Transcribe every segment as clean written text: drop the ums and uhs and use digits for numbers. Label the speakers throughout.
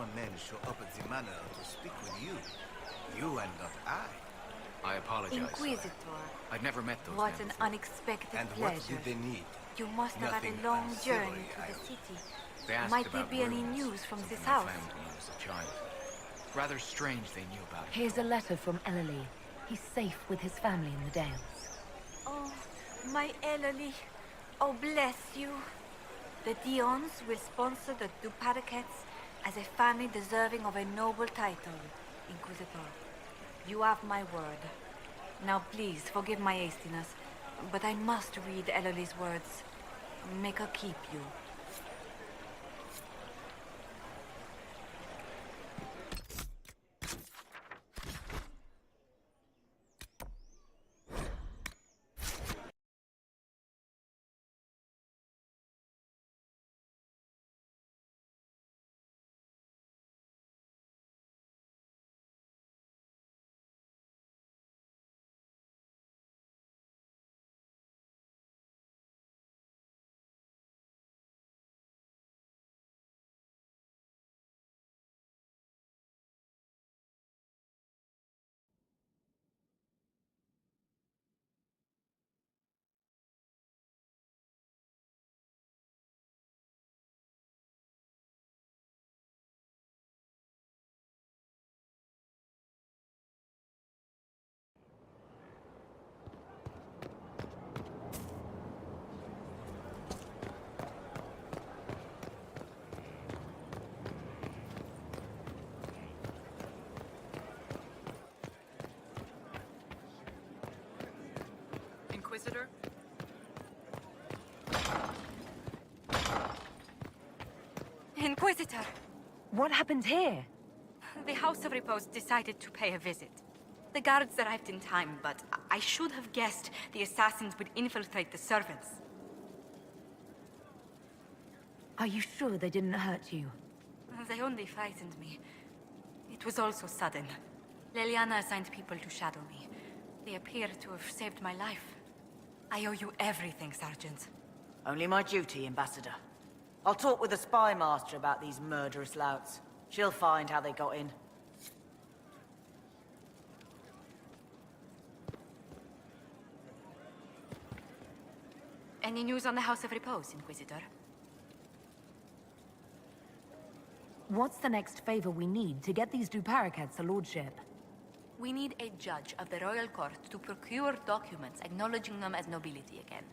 Speaker 1: unknown men show up at the manor to speak with you. You and not I apologize.
Speaker 2: Inquisitor.
Speaker 1: I've never met those
Speaker 2: What
Speaker 1: men
Speaker 2: an
Speaker 1: before.
Speaker 2: unexpected
Speaker 1: And
Speaker 2: pleasure.
Speaker 1: what did they need?
Speaker 2: You must have had
Speaker 1: Nothing
Speaker 2: a long
Speaker 1: unsavory,
Speaker 2: journey to
Speaker 1: I
Speaker 2: the
Speaker 1: hope.
Speaker 2: city.
Speaker 1: They asked
Speaker 2: Might there
Speaker 1: about
Speaker 2: be any
Speaker 1: runes,
Speaker 2: news from
Speaker 1: something
Speaker 2: this
Speaker 1: I
Speaker 2: house?
Speaker 1: found when I was a child. Rather strange they knew about it.
Speaker 3: Here's a letter from ALETHEIA. He's safe with his family in the Dales.
Speaker 2: Oh, my Ellery. Oh, bless you. The Dions will sponsor the Duparacats as a family deserving of a noble title, Inquisitor. You have my word. Now please, forgive my hastiness, but I must read Ellery's words. Make her keep you.
Speaker 4: Inquisitor?
Speaker 2: Inquisitor!
Speaker 3: What happened here?
Speaker 2: The House of Repose decided to pay a visit. The guards arrived in time, but I should have guessed the assassins would infiltrate the servants.
Speaker 3: Are you sure they didn't hurt you?
Speaker 2: They only frightened me. It was all so sudden. Leliana assigned people to shadow me. They appear to have saved my life. I owe you everything, Sergeant.
Speaker 5: Only my duty, Ambassador. I'll talk with the spy master about these murderous louts. She'll find how they got in.
Speaker 2: Any news on the House of Repose, Inquisitor?
Speaker 3: What's the next favor we need to get these Duparacats a lordship?
Speaker 2: We need a judge of the royal court to procure documents acknowledging them as nobility again.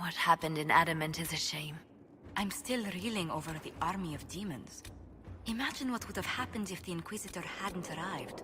Speaker 2: What happened in Adamant is a shame.
Speaker 6: I'm still reeling over the army of demons. Imagine what would have happened if the Inquisitor hadn't arrived.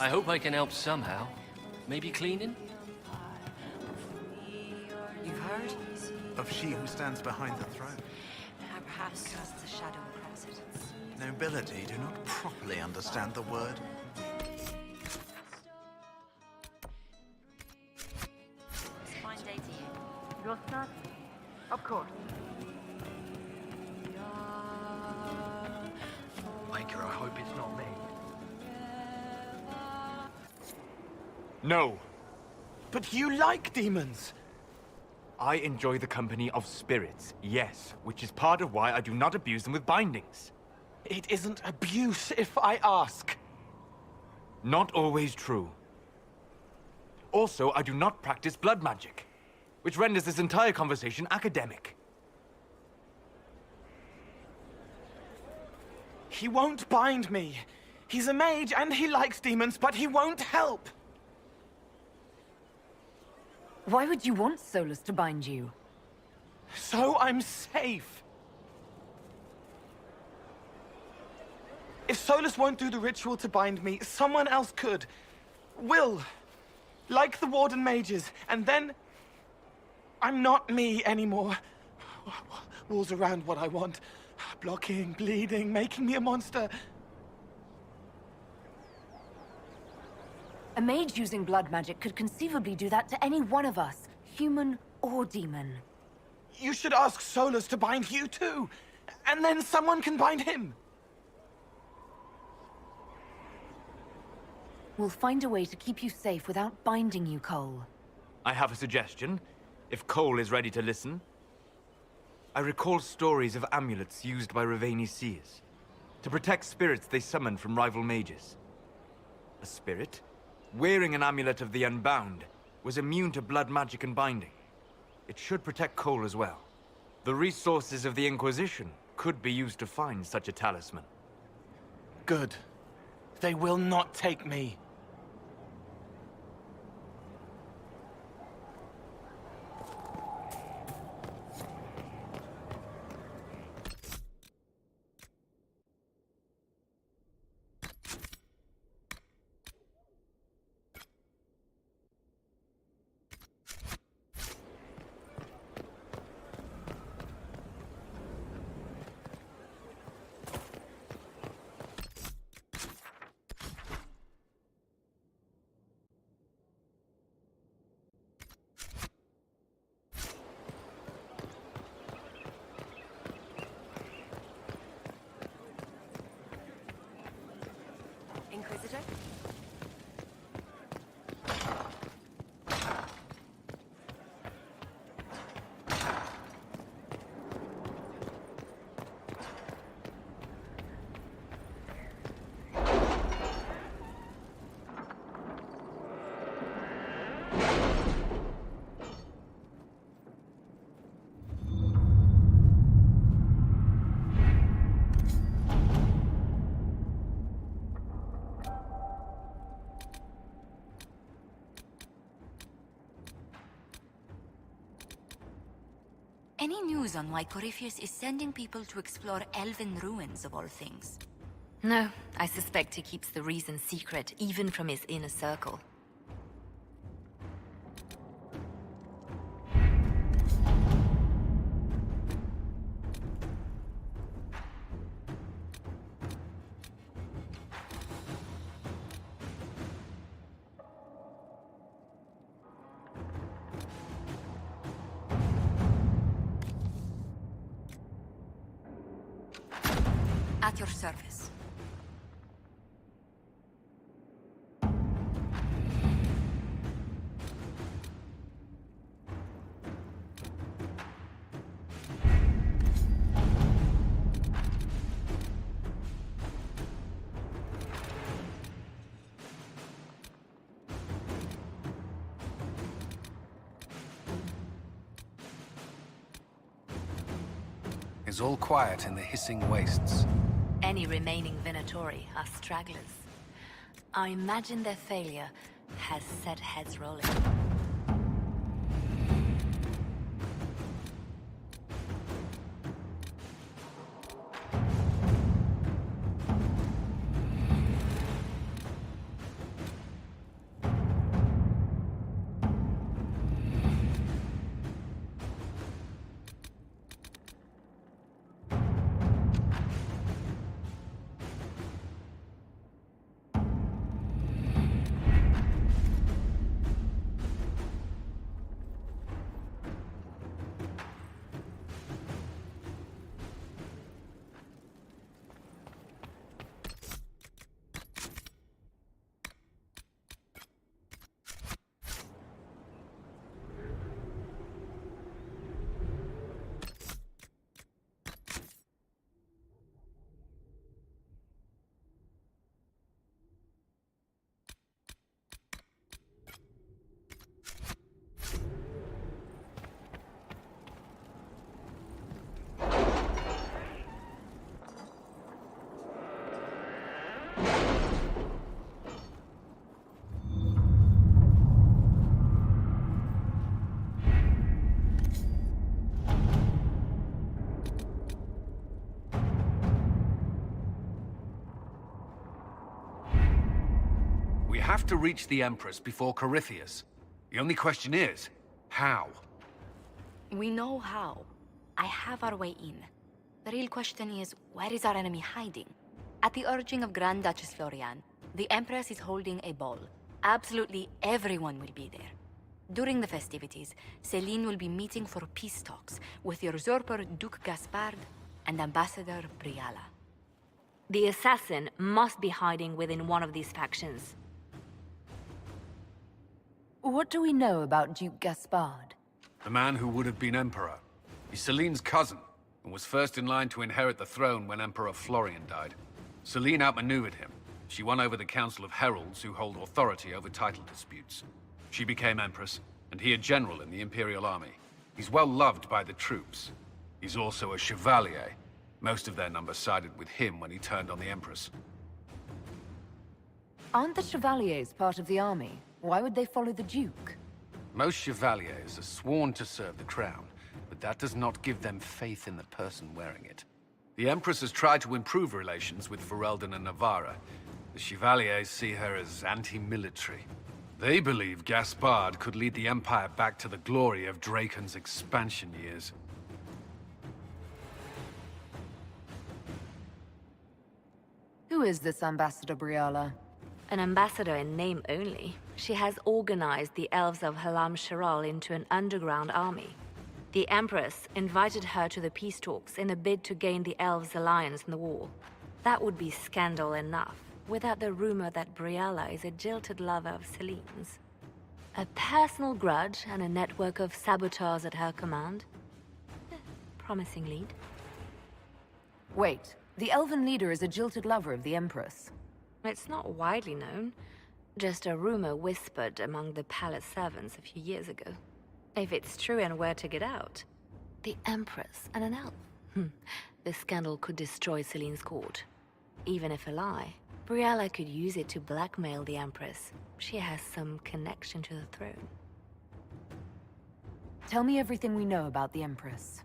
Speaker 7: I hope I can help somehow. Maybe cleaning?
Speaker 6: You've heard?
Speaker 1: Of she who stands behind the throne.
Speaker 6: Perhaps casts a shadow across it.
Speaker 1: Nobility do not properly understand the word.
Speaker 2: Fine day to you.
Speaker 5: Your son? Of course.
Speaker 8: Maker, I hope it's not me.
Speaker 9: No. But you like demons! I enjoy the company of spirits, yes, which is part of why I do not abuse them with bindings.
Speaker 8: It isn't abuse if I ask.
Speaker 9: Not always true. Also, I do not practice blood magic, which renders this entire conversation academic.
Speaker 8: He won't bind me. He's a mage and he likes demons, but he won't help.
Speaker 3: Why would you want Solus to bind you?
Speaker 8: So I'm safe. If Solus won't do the ritual to bind me, someone else could. Will. Like the Warden mages, and then... I'm not me anymore. Walls around what I want. Blocking, bleeding, making me a monster.
Speaker 3: A mage using blood magic could conceivably do that to any one of us, human or demon.
Speaker 8: You should ask Solus to bind you too. And then someone can bind him.
Speaker 3: We'll find a way to keep you safe without binding you, Cole.
Speaker 9: I have a suggestion, if Cole is ready to listen. I recall stories of amulets used by Raveni seers to protect spirits they summoned from rival mages. A spirit wearing an amulet of the Unbound, was immune to blood magic and binding. It should protect Cole as well. The resources of the Inquisition could be used to find such a talisman.
Speaker 8: Good. They will not take me.
Speaker 3: Inquisitor?
Speaker 6: Any news on why Corypheus is sending people to explore elven ruins of all things?
Speaker 3: No, I suspect he keeps the reason secret, even from his inner circle.
Speaker 6: At your service.
Speaker 1: It's all quiet in the hissing wastes.
Speaker 3: Any remaining Venatori are stragglers. I imagine their failure has set heads rolling.
Speaker 1: We have to reach the Empress before Corypheus. The only question is, how?
Speaker 6: We know how. I have our way in. The real question is, where is our enemy hiding? At the urging of Grand Duchess Florian, the Empress is holding a ball. Absolutely everyone will be there. During the festivities, Céline will be meeting for peace talks with the usurper Duke Gaspard and Ambassador Briala.
Speaker 3: The assassin must be hiding within one of these factions. What do we know about Duke Gaspard?
Speaker 1: The man who would have been Emperor. He's Céline's cousin, and was first in line to inherit the throne when Emperor Florian died. Céline outmaneuvered him, She won over the Council of Heralds who hold authority over title disputes. She became Empress, and he a general in the Imperial Army. He's well loved by the troops. He's also a Chevalier. Most of their number sided with him when he turned on the Empress.
Speaker 10: Aren't the Chevaliers part of the army? Why would they follow the Duke?
Speaker 1: Most Chevaliers are sworn to serve the crown, but that does not give them faith in the person wearing it. The Empress has tried to improve relations with Ferelden and Navarra. The Chevaliers see her as anti-military. They believe Gaspard could lead the Empire back to the glory of Draken's expansion years.
Speaker 10: Who is this Ambassador Briala?
Speaker 3: An ambassador in name only. She has organized the elves of Halam Shiral into an underground army. The Empress invited her to the peace talks in a bid to gain the elves' alliance in the war. That would be scandal enough, without the rumor that Briala is a jilted lover of Celine's. A personal grudge and a network of saboteurs at her command. Promising lead.
Speaker 10: Wait, the elven leader is a jilted lover of the Empress.
Speaker 3: It's not widely known. Just a rumor whispered among the palace servants a few years ago. If it's true and were to get out, the Empress and an elf. The scandal could destroy Celine's court. Even if a lie, Briala could use it to blackmail the Empress. She has some connection to the throne.
Speaker 10: Tell me everything we know about the Empress.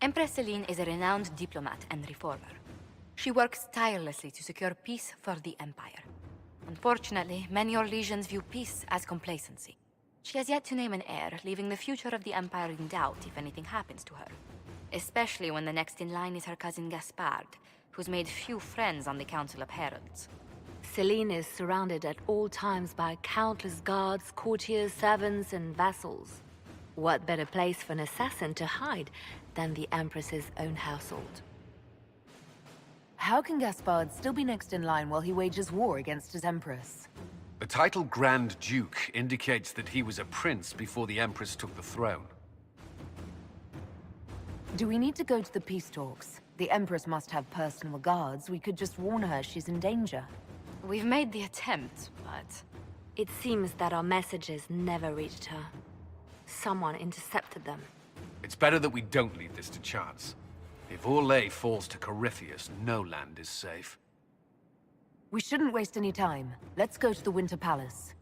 Speaker 6: Empress Celine is a renowned diplomat and reformer. She works tirelessly to secure peace for the Empire. Unfortunately, many Orlesians view peace as complacency. She has yet to name an heir, leaving the future of the Empire in doubt if anything happens to her. Especially when the next in line is her cousin Gaspard, who's made few friends on the Council of Heralds.
Speaker 3: Celine is surrounded at all times by countless guards, courtiers, servants, and vassals. What better place for an assassin to hide than the Empress's own household?
Speaker 10: How can Gaspard still be next in line while he wages war against his Empress?
Speaker 1: The title Grand Duke indicates that he was a prince before the Empress took the throne.
Speaker 10: Do we need to go to the peace talks? The Empress must have personal guards. We could just warn her she's in danger.
Speaker 6: We've made the attempt, but...
Speaker 3: It seems that our messages never reached her. Someone intercepted them.
Speaker 1: It's better that we don't leave this to chance. If Orlais falls to Corypheus, no land is safe.
Speaker 10: We shouldn't waste any time. Let's go to the Winter Palace.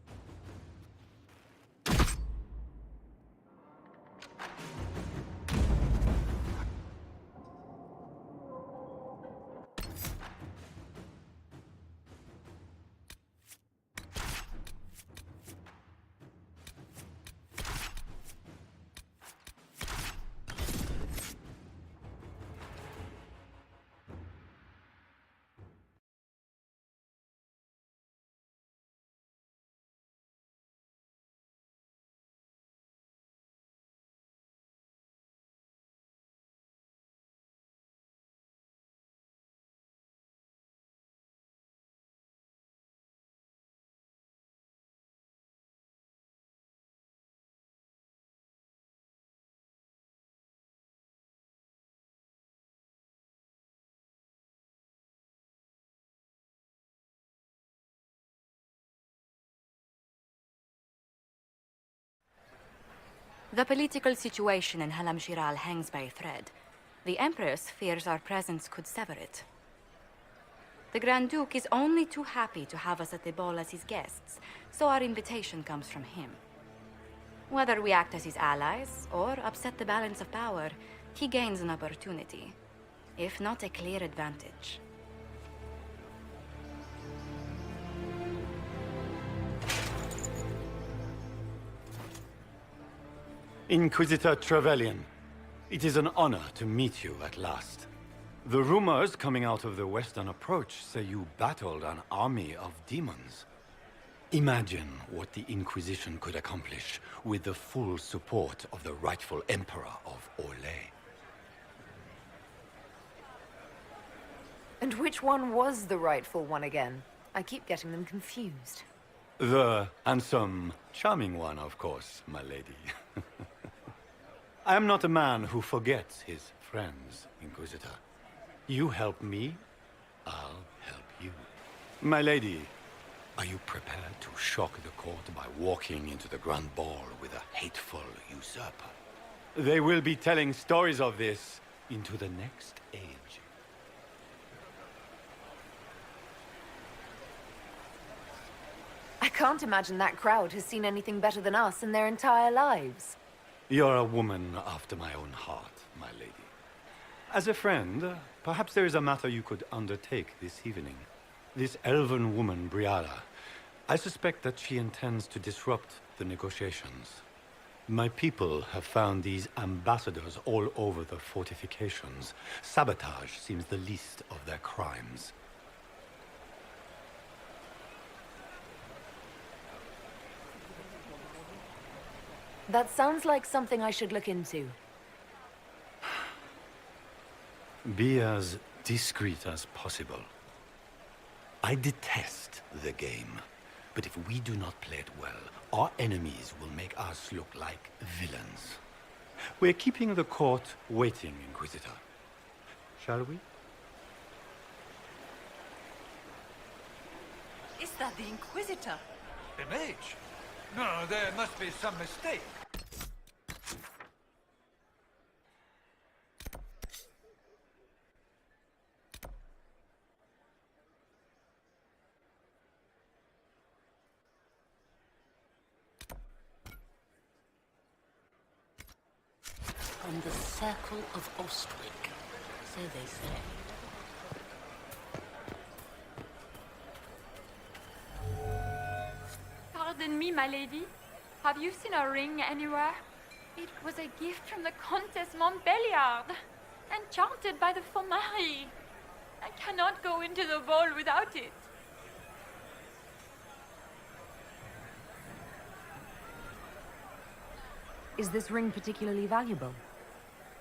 Speaker 6: The political situation in Halam Shiral hangs by a thread. The Empress fears our presence could sever it. The Grand Duke is only too happy to have us at the ball as his guests, so our invitation comes from him. Whether we act as his allies or upset the balance of power, he gains an opportunity, if not a clear advantage.
Speaker 11: Inquisitor Trevelyan, it is an honor to meet you at last. The rumors coming out of the Western Approach say you battled an army of demons. Imagine what the Inquisition could accomplish with the full support of the rightful Emperor of Orlais.
Speaker 10: And which one was the rightful one again? I keep getting them confused.
Speaker 11: The handsome, charming one, of course, my lady. I am not a man who forgets his friends, Inquisitor. You help me, I'll help you. My lady, are you prepared to shock the court by walking into the Grand Ball with a hateful usurper? They will be telling stories of this into the next age.
Speaker 10: I can't imagine that crowd has seen anything better than us in their entire lives.
Speaker 11: You're a woman after my own heart, my lady. As a friend, perhaps there is a matter you could undertake this evening. This elven woman, Briara, I suspect that she intends to disrupt the negotiations. My people have found these ambassadors all over the fortifications. Sabotage seems the least of their crimes.
Speaker 10: That sounds like something I should look into.
Speaker 11: Be as discreet as possible. I detest the game, but if we do not play it well, our enemies will make us look like villains. We're keeping the court waiting, Inquisitor. Shall we?
Speaker 4: Is that the Inquisitor?
Speaker 12: The mage? No, there must be some mistake.
Speaker 13: From the circle of Ostwick, so they say.
Speaker 14: Pardon me, my lady. Have you seen a ring anywhere? It was a gift from the Countess Montbelliard, enchanted by the Fomari. I cannot go into the ball without it.
Speaker 10: Is this ring particularly valuable?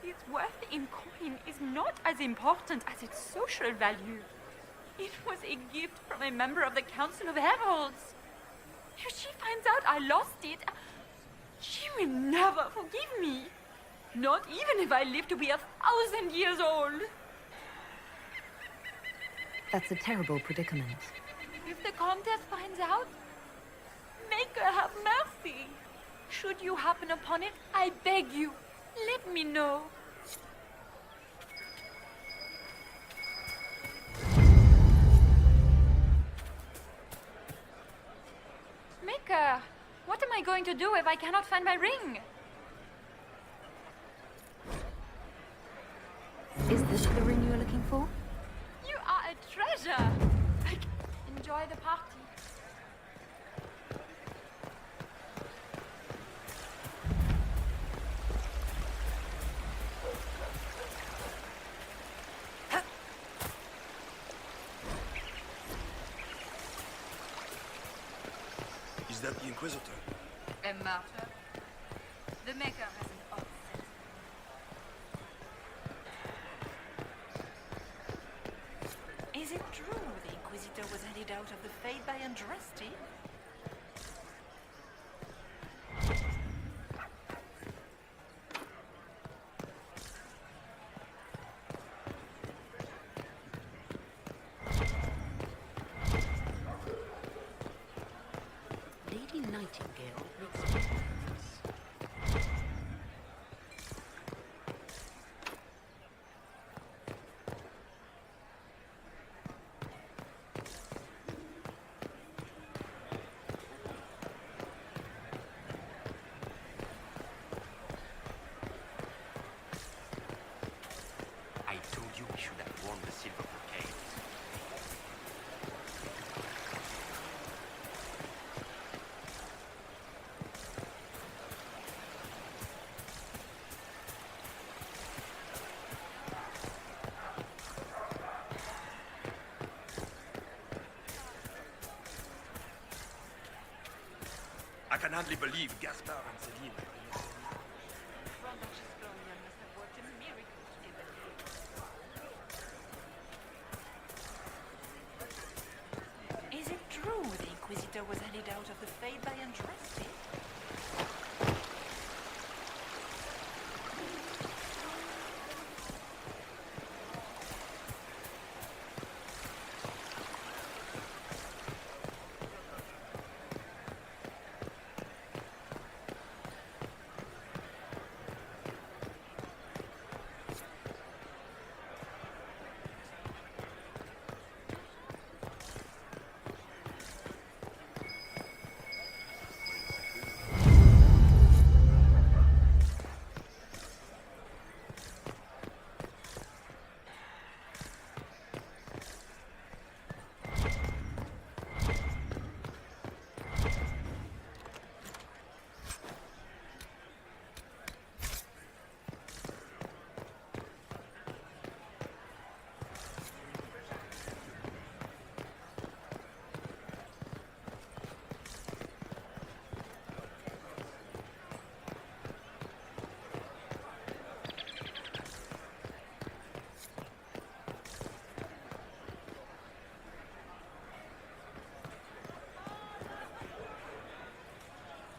Speaker 14: Its worth in coin is not as important as its social value. It was a gift from a member of the Council of Heralds. If she finds out I lost it, she will never forgive me. Not even if I live to be 1,000 years old.
Speaker 10: That's a terrible predicament.
Speaker 14: If the Countess finds out, make her have mercy. Should you happen upon it, I beg you, let me know. Maker, what am I going to do if I cannot find my ring?
Speaker 10: Is this the ring you were looking for?
Speaker 14: You are a treasure. Enjoy the party.
Speaker 15: Is that the Inquisitor?
Speaker 4: A martyr? The Maker has an oath.
Speaker 2: Is it true the Inquisitor was headed out of the Fade by Andraste?
Speaker 13: Lady Nightingale makes me nervous.
Speaker 7: I told you we should have worn the silver brocade.
Speaker 15: I can hardly believe Gaspard and Celine.
Speaker 2: Is it true the Inquisitor was headed out of the Fade by Andraste?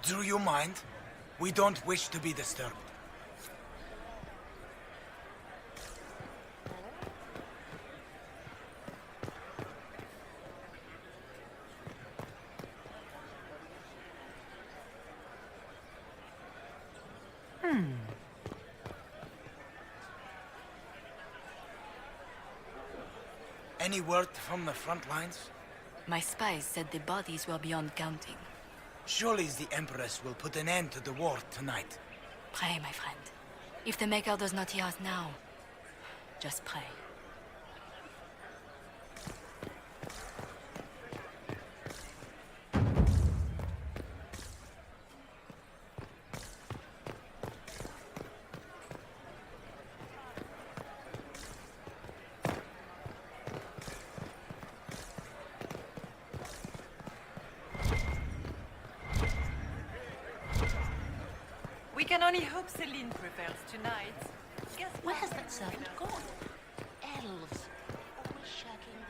Speaker 16: Do you mind? We don't wish to be disturbed. Any word from the front lines?
Speaker 6: My spies said the bodies were beyond counting.
Speaker 16: Surely the Empress will put an end to the war tonight.
Speaker 6: Pray, my friend. If the Maker does not hear us now, just pray.
Speaker 4: We can only hope Celine prevails tonight.
Speaker 13: Where has that servant gone? Elves. Always shirking their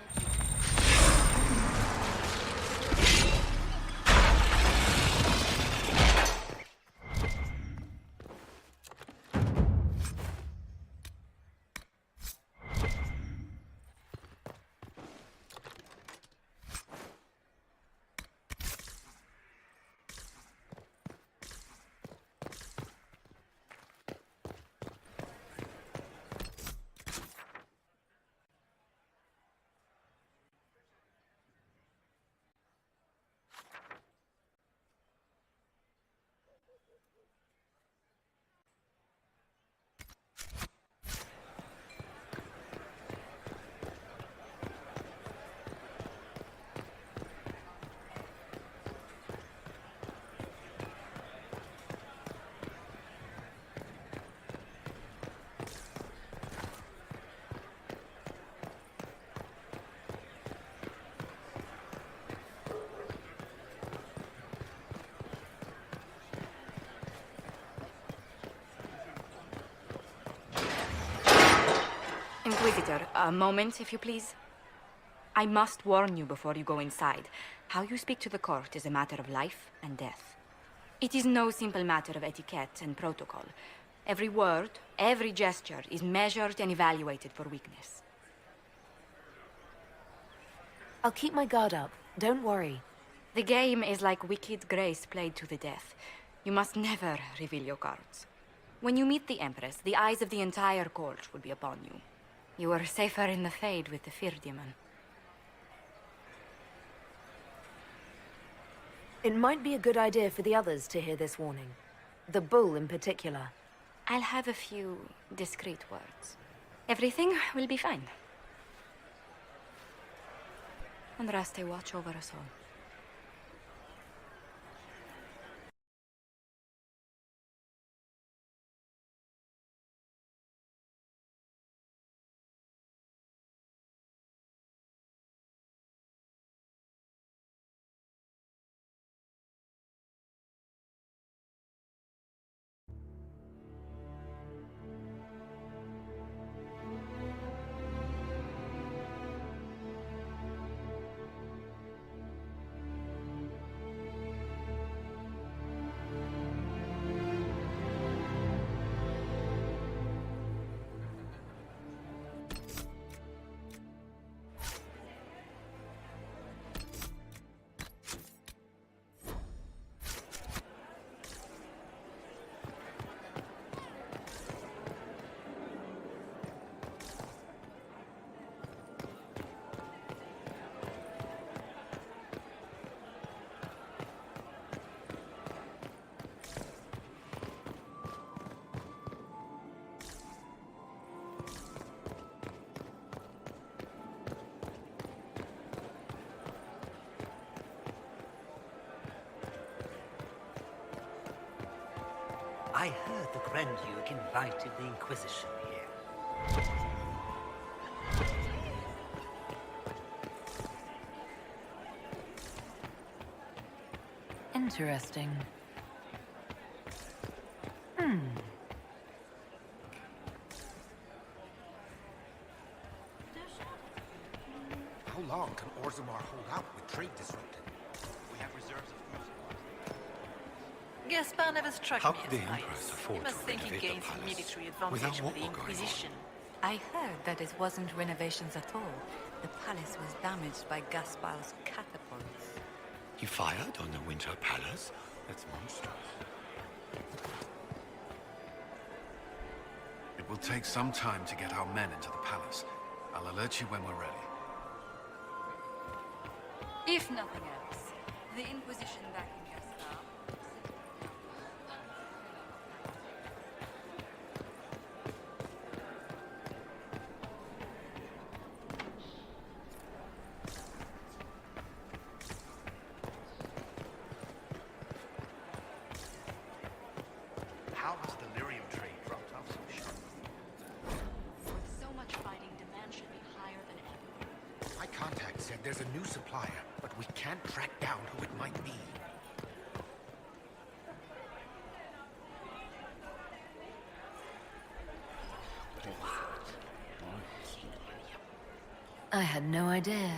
Speaker 6: Inquisitor, a moment, if you please. I must warn you before you go inside. How you speak to the court is a matter of life and death. It is no simple matter of etiquette and protocol. Every word, every gesture is measured and evaluated for weakness.
Speaker 10: I'll keep my guard up. Don't worry.
Speaker 6: The game is like wicked grace played to the death. You must never reveal your cards. When you meet the Empress, the eyes of the entire court will be upon you. You are safer in the Fade with the Fear Demon.
Speaker 10: It might be a good idea for the others to hear this warning. The bull in particular.
Speaker 6: I'll have a few discreet words. Everything will be fine. And Raste watch over us all.
Speaker 17: I heard the Grand Duke invited the Inquisition here.
Speaker 10: Interesting.
Speaker 18: How long can Orzammar hold out with trade disrupted?
Speaker 19: We have reserves of food supplies. Gaspar never struck
Speaker 11: How
Speaker 19: me
Speaker 11: could the
Speaker 19: as
Speaker 11: Empress
Speaker 19: nice.
Speaker 11: afford
Speaker 19: You must
Speaker 11: to
Speaker 19: think he
Speaker 11: renovate the
Speaker 19: gained some
Speaker 11: palace
Speaker 19: military
Speaker 11: without
Speaker 19: advantage
Speaker 11: war
Speaker 19: with the
Speaker 11: going on?
Speaker 19: Inquisition.
Speaker 2: I heard that it wasn't renovations at all. The palace was damaged by Gaspar's catapults.
Speaker 11: He fired on the Winter Palace? That's monstrous.
Speaker 1: It will take some time to get our men into the palace. I'll alert you when we're ready.
Speaker 4: If nothing else, the Inquisition back in Gaspar.
Speaker 18: How has the lyrium trade dropped off so sharp?
Speaker 19: With so much fighting, demand should be higher than ever.
Speaker 18: My contact said there's a new supplier, but we can't track down who it might be.
Speaker 10: I had no idea.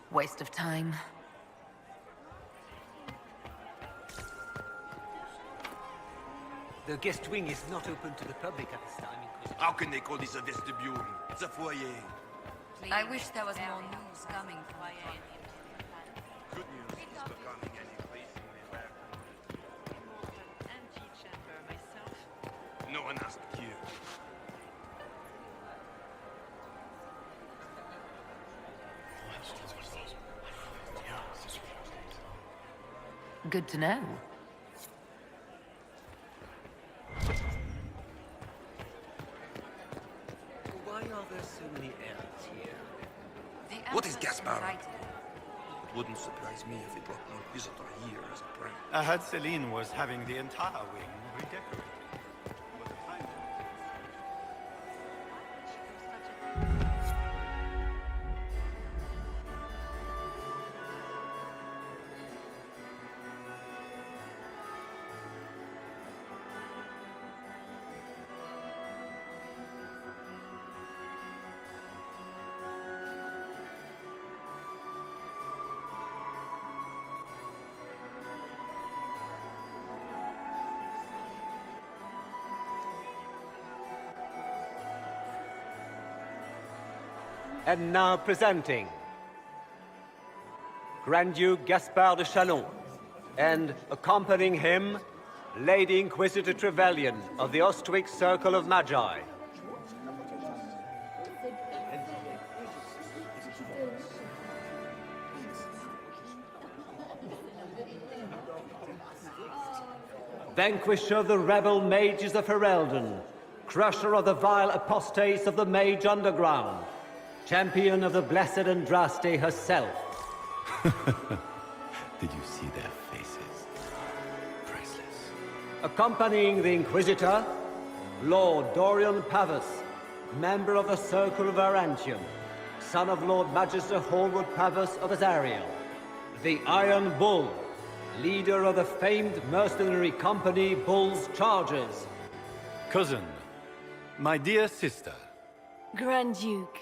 Speaker 10: Waste of time.
Speaker 17: The guest wing is not open to the public at this time, Inquisitor.
Speaker 15: How can they call this a vestibule? It's a foyer.
Speaker 2: I wish there was more news coming from it.
Speaker 15: Good news is becoming an increasingly rare.
Speaker 19: Anti-chamber myself.
Speaker 15: No one asked you.
Speaker 10: Good to know.
Speaker 17: Why are there so many elves here?
Speaker 15: What is Gaspar? It wouldn't surprise me if he brought the Inquisitor here as a prank.
Speaker 11: I heard Celine was having the entire wing redecorated.
Speaker 20: And now presenting Grand Duke Gaspard de Chalon, and accompanying him, Lady Inquisitor Trevelyan of the Ostwick Circle of Magi. Vanquisher of the rebel mages of Ferelden, crusher of the vile apostates of the mage underground, champion of the blessed Andraste herself.
Speaker 11: Did you see their faces? Priceless.
Speaker 20: Accompanying the Inquisitor, Lord Dorian Pavus, member of the Circle of Arantium, son of Lord Magister Hallwood Pavus of Azariel, the Iron Bull, leader of the famed mercenary company Bull's Chargers.
Speaker 11: Cousin, my dear sister.
Speaker 21: Grand Duke,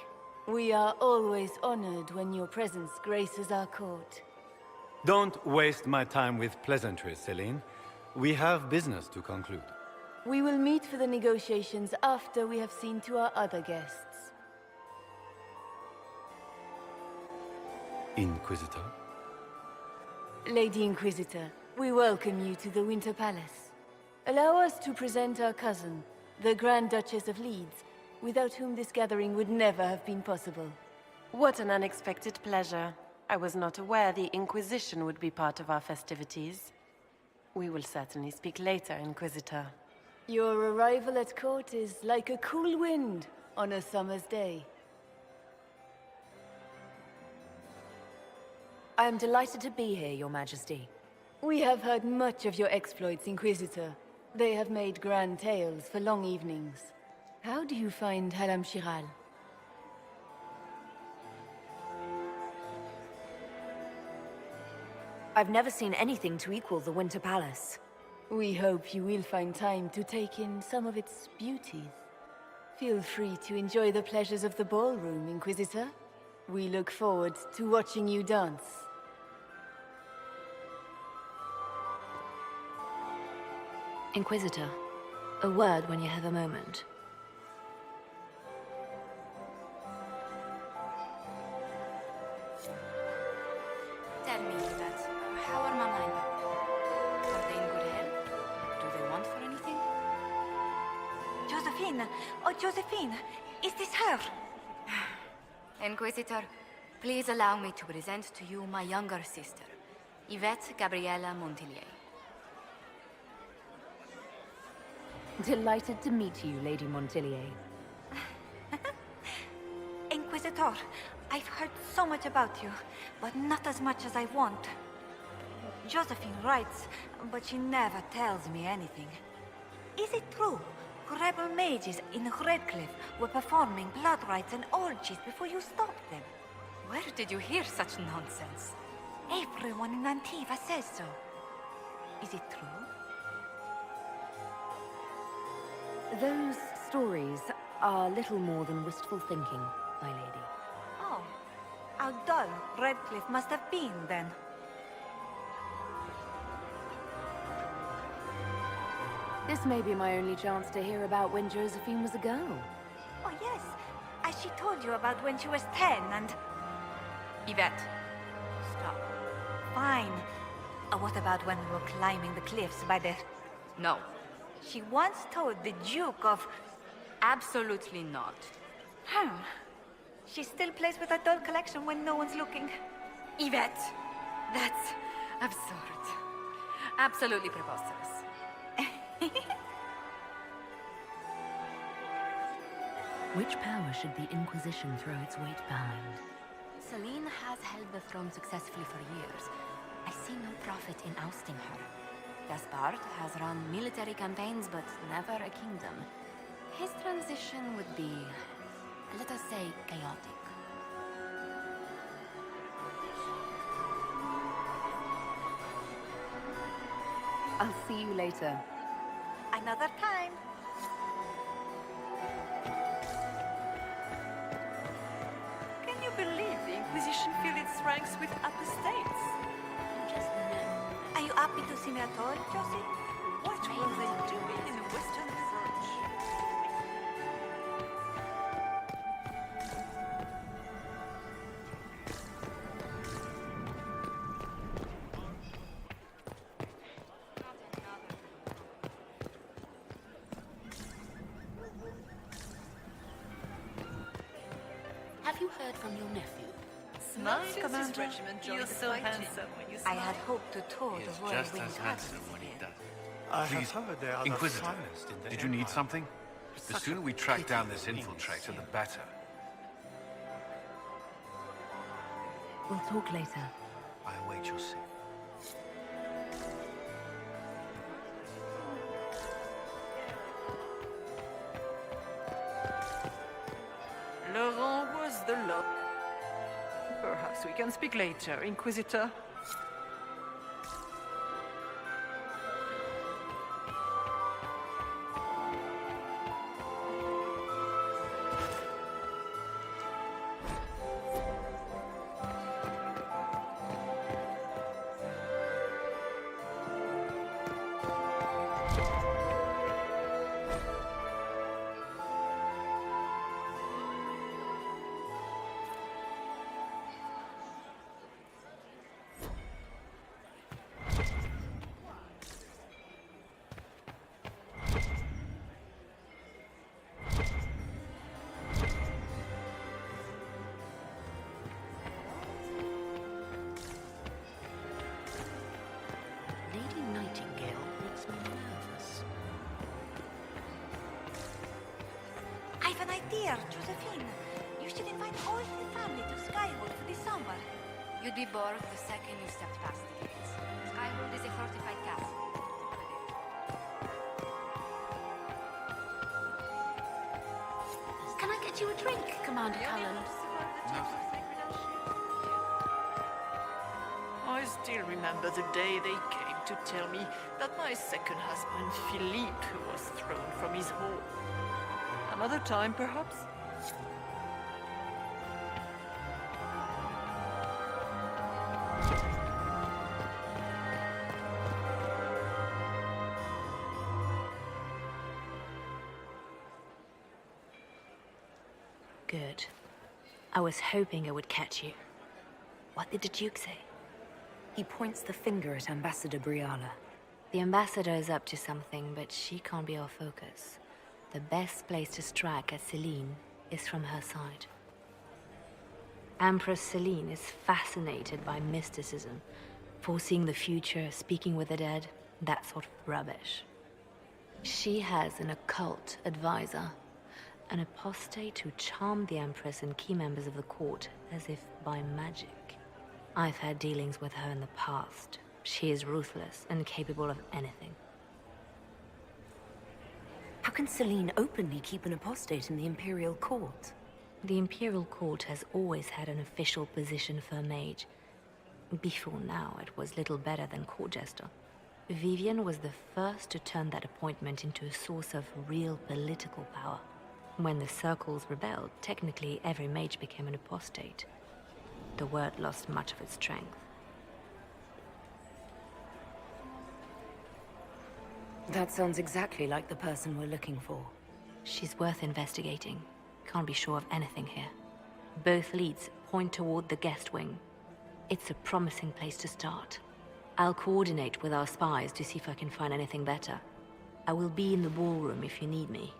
Speaker 21: we are always honored when your presence graces our court.
Speaker 11: Don't waste my time with pleasantries, Celine. We have business to conclude.
Speaker 21: We will meet for the negotiations after we have seen to our other guests.
Speaker 11: Inquisitor?
Speaker 21: Lady Inquisitor, we welcome you to the Winter Palace. Allow us to present our cousin, the Grand Duchess of Leeds, without whom this gathering would never have been possible.
Speaker 22: What an unexpected pleasure. I was not aware the Inquisition would be part of our festivities. We will certainly speak later, Inquisitor.
Speaker 21: Your arrival at court is like a cool wind on a summer's day.
Speaker 10: I am delighted to be here, Your Majesty.
Speaker 21: We have heard much of your exploits, Inquisitor. They have made grand tales for long evenings. How do you find Halam Shiral?
Speaker 10: I've never seen anything to equal the Winter Palace.
Speaker 21: We hope you will find time to take in some of its beauties. Feel free to enjoy the pleasures of the ballroom, Inquisitor. We look forward to watching you dance.
Speaker 3: Inquisitor, a word when you have a moment.
Speaker 6: Tell me, Yvette, how are Mama and Papa? Are they in good health? Do they want for anything?
Speaker 2: Josephine! Oh, Josephine! Is this her?
Speaker 6: Inquisitor, please allow me to present to you my younger sister, Yvette Gabriella Montilyet.
Speaker 10: Delighted to meet you, Lady Montilyet.
Speaker 2: Inquisitor, I've heard so much about you, but not as much as I want. Josephine writes, but she never tells me anything. Is it true? Rebel mages in Redcliffe were performing blood rites and orgies before you stopped them.
Speaker 6: Where did you hear such nonsense?
Speaker 2: Everyone in Antiva says so. Is it true?
Speaker 10: Those stories are little more than wistful thinking, my lady.
Speaker 2: Oh, how dull Redcliffe must have been then.
Speaker 10: This may be my only chance to hear about when Josephine was a girl.
Speaker 2: Oh yes, as she told you about when she was 10 and...
Speaker 6: Yvette, stop.
Speaker 2: Fine. What about when we were climbing the cliffs by the...
Speaker 6: No.
Speaker 2: She once told the Duke of...
Speaker 6: Absolutely not.
Speaker 2: Huh. She still plays with her doll collection when no one's looking.
Speaker 6: Yvette, that's absurd. Absolutely preposterous.
Speaker 10: Which power should the Inquisition throw its weight behind?
Speaker 6: Celine has held the throne successfully for years. I see no profit in ousting her. Gaspard has run military campaigns, but never a kingdom. His transition would be, let us say, chaotic.
Speaker 10: I'll see you later.
Speaker 2: Another time.
Speaker 14: Can you believe the Inquisition filled its ranks with apostates?
Speaker 2: Just no. Are you happy to see me at all, Josie?
Speaker 14: What were they doing in Western France?
Speaker 13: Have you heard from your nephew?
Speaker 14: Nice, Commander. You're so handsome when you smile.
Speaker 2: I had hoped to tour
Speaker 1: He is
Speaker 2: the Royal
Speaker 1: just
Speaker 2: Winged
Speaker 1: as
Speaker 2: Army.
Speaker 1: handsome when he does.
Speaker 11: I
Speaker 1: Please,
Speaker 11: have heard they are the
Speaker 1: Inquisitor,
Speaker 11: finest in the
Speaker 1: did you need
Speaker 11: Empire.
Speaker 1: something? The
Speaker 11: Such
Speaker 1: sooner
Speaker 11: a
Speaker 1: we track
Speaker 11: pity
Speaker 1: down this
Speaker 11: things
Speaker 1: infiltrator, the
Speaker 11: here.
Speaker 1: better.
Speaker 10: We'll talk later.
Speaker 1: I await your signal.
Speaker 14: Laurent was the love. Perhaps we can speak later, Inquisitor.
Speaker 13: Lady Nightingale makes me nervous.
Speaker 2: I've an idea, Josephine. You should invite all the family to Skywood for the summer.
Speaker 6: You'd be bored the second you stepped past the gates. Skywood is a fortified castle.
Speaker 13: Can I get you a drink, Commander Cullen?
Speaker 5: I still remember the day they came to tell me that my second husband, Philippe, was thrown from his home. Another time, perhaps?
Speaker 3: Good. I was hoping I would catch you. What did the Duke say?
Speaker 10: He points the finger at Ambassador Briala.
Speaker 3: The ambassador is up to something, but she can't be our focus. The best place to strike at Celine is from her side. Empress Celine is fascinated by mysticism, foreseeing the future, speaking with the dead, that sort of rubbish. She has an occult advisor, an apostate who charmed the Empress and key members of the court as if by magic. I've had dealings with her in the past. She is ruthless and capable of anything.
Speaker 10: How can Celine openly keep an apostate in the Imperial Court?
Speaker 3: The Imperial Court has always had an official position for a mage. Before now, it was little better than court jester. Vivian was the first to turn that appointment into a source of real political power. When the circles rebelled, technically every mage became an apostate. The word lost much of its strength.
Speaker 10: That sounds exactly like the person we're looking for.
Speaker 3: She's worth investigating. Can't be sure of anything here. Both leads point toward the guest wing. It's a promising place to start. I'll coordinate with our spies to see if I can find anything better. I will be in the ballroom if you need me.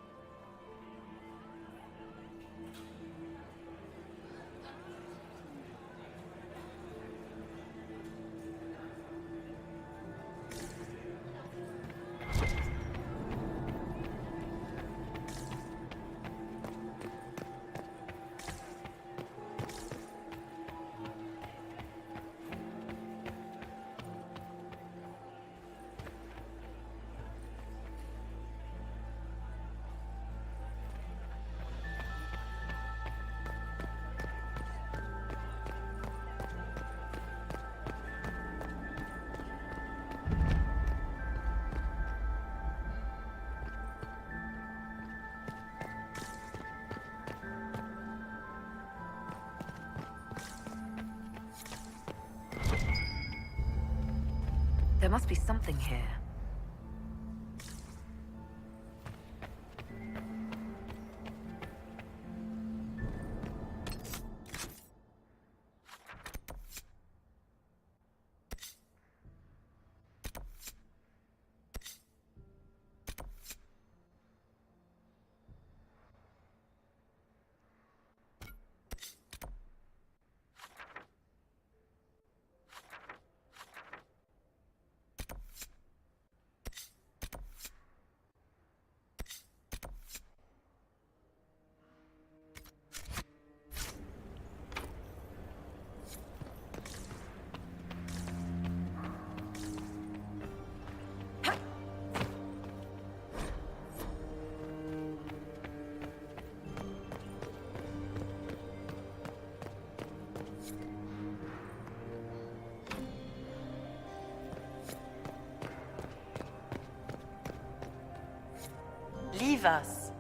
Speaker 10: There must be something here.
Speaker 22: Leave us.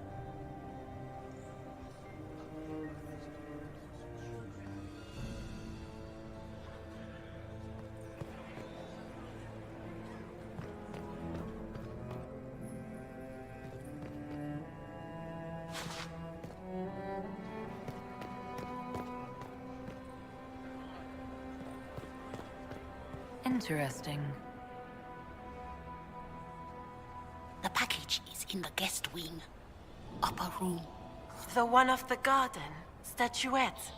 Speaker 10: Interesting.
Speaker 13: The package is in the guest wing. Upper room.
Speaker 22: The one of the garden. Statuette.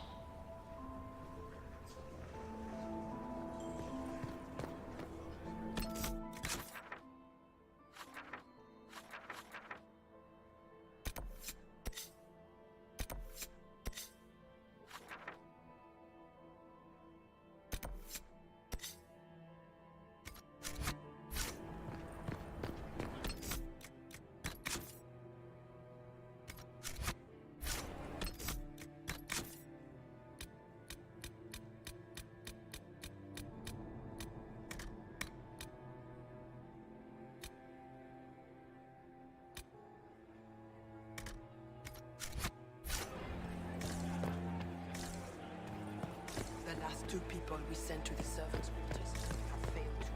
Speaker 8: 2 people we sent to the servants' quarters have failed to.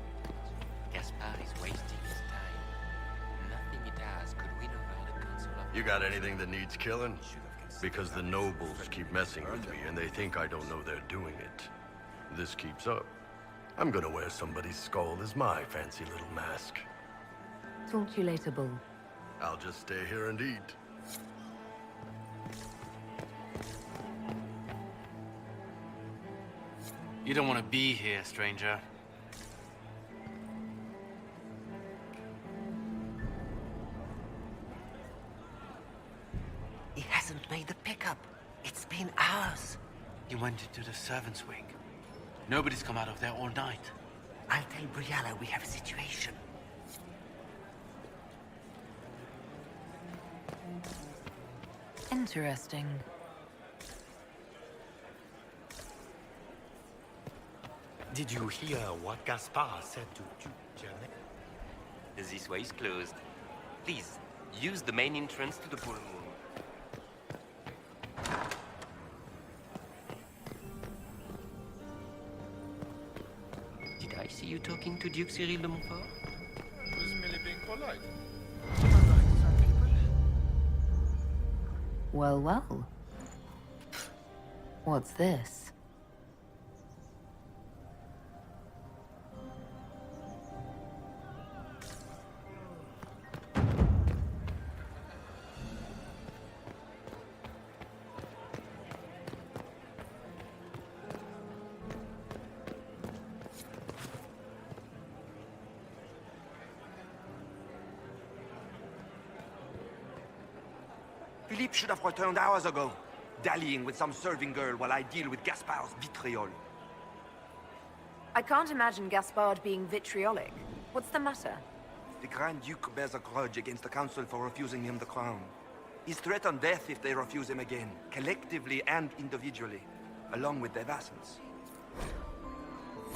Speaker 7: Gaspard is wasting his time. Nothing he does could win over the council of...
Speaker 9: You got anything that needs killing? Because the nobles keep messing with me, and they think I don't know they're doing it. This keeps up, I'm gonna wear somebody's skull as my fancy little mask.
Speaker 10: Talk to you later, Bull.
Speaker 9: I'll just stay here and eat.
Speaker 7: You don't want to be here, stranger.
Speaker 17: He hasn't made the pickup. It's been hours.
Speaker 7: You went into the servants' wing. Nobody's come out of there all night.
Speaker 17: I'll tell Brianna we have a situation.
Speaker 10: Interesting.
Speaker 18: Did you hear what Gaspard said to Janet?
Speaker 7: This way is closed. Please, use the main entrance to the ballroom. Did I see you talking to Duke Cyril de Montfort?
Speaker 15: I was merely being polite.
Speaker 10: Well, well. What's this?
Speaker 23: Philippe should have returned hours ago, dallying with some serving girl while I deal with Gaspard's vitriol.
Speaker 10: I can't imagine Gaspard being vitriolic. What's the matter?
Speaker 23: The Grand Duke bears a grudge against the Council for refusing him the crown. He's threatened death if they refuse him again, collectively and individually, along with their vassals.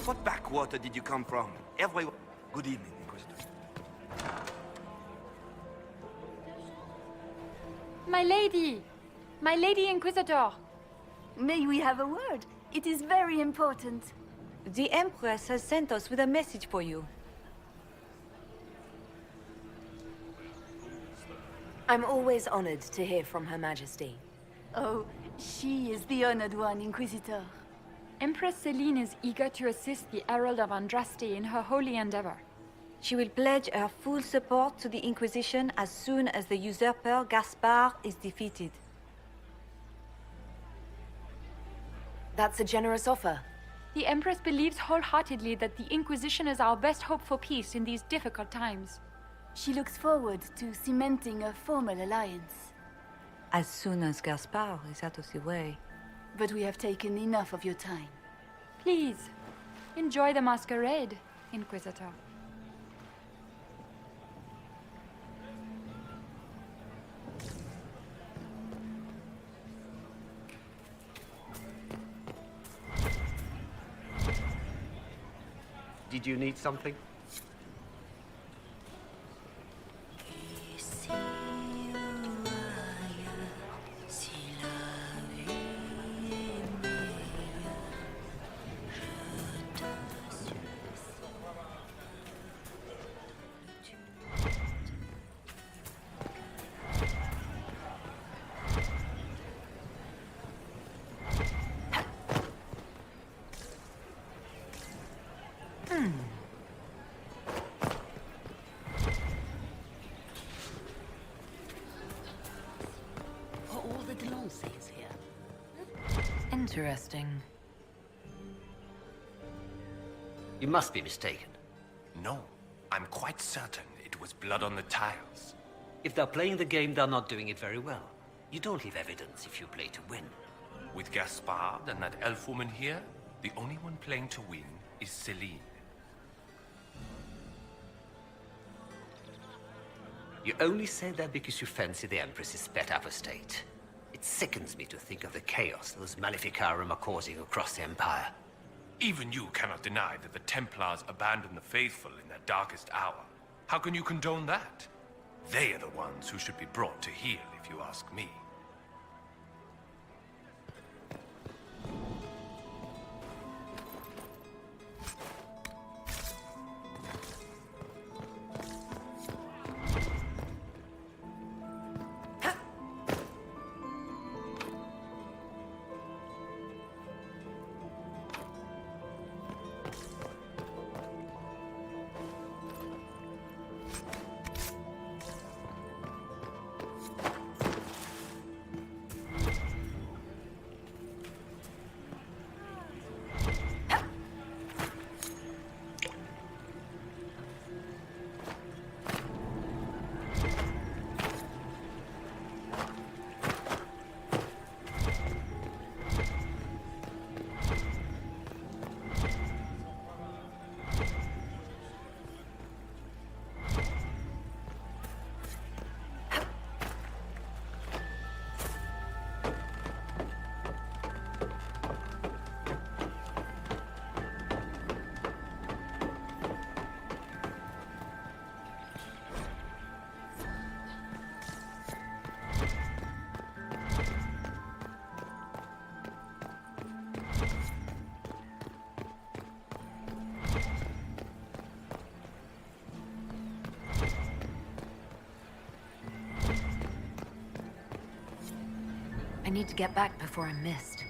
Speaker 23: What backwater did you come from? Everyone... Good evening, Inquisitor.
Speaker 14: My lady! My lady Inquisitor!
Speaker 2: May we have a word? It is very important. The Empress has sent us with a message for you.
Speaker 10: I'm always honored to hear from Her Majesty.
Speaker 21: Oh, she is the honored one, Inquisitor.
Speaker 14: Empress Celine is eager to assist the Herald of Andraste in her holy endeavor.
Speaker 2: She will pledge her full support to the Inquisition as soon as the usurper Gaspard is defeated.
Speaker 10: That's a generous offer.
Speaker 14: The Empress believes wholeheartedly that the Inquisition is our best hope for peace in these difficult times.
Speaker 21: She looks forward to cementing a formal alliance.
Speaker 2: As soon as Gaspard is out of the way.
Speaker 21: But we have taken enough of your time.
Speaker 14: Please, enjoy the masquerade, Inquisitor.
Speaker 20: Did you need something?
Speaker 10: Interesting.
Speaker 17: You must be mistaken.
Speaker 18: No, I'm quite certain it was blood on the tiles.
Speaker 17: If they're playing the game, they're not doing it very well. You don't leave evidence if you play to win.
Speaker 18: With Gaspard and that elf woman here, the only one playing to win is Celine.
Speaker 17: You only say that because you fancy the Empress's pet apostate. It sickens me to think of the chaos those Maleficarum are causing across the Empire.
Speaker 18: Even you cannot deny that the Templars abandoned the faithful in their darkest hour. How can you condone that? They are the ones who should be brought to heel, if you ask me.
Speaker 10: need to get back before I'm missed.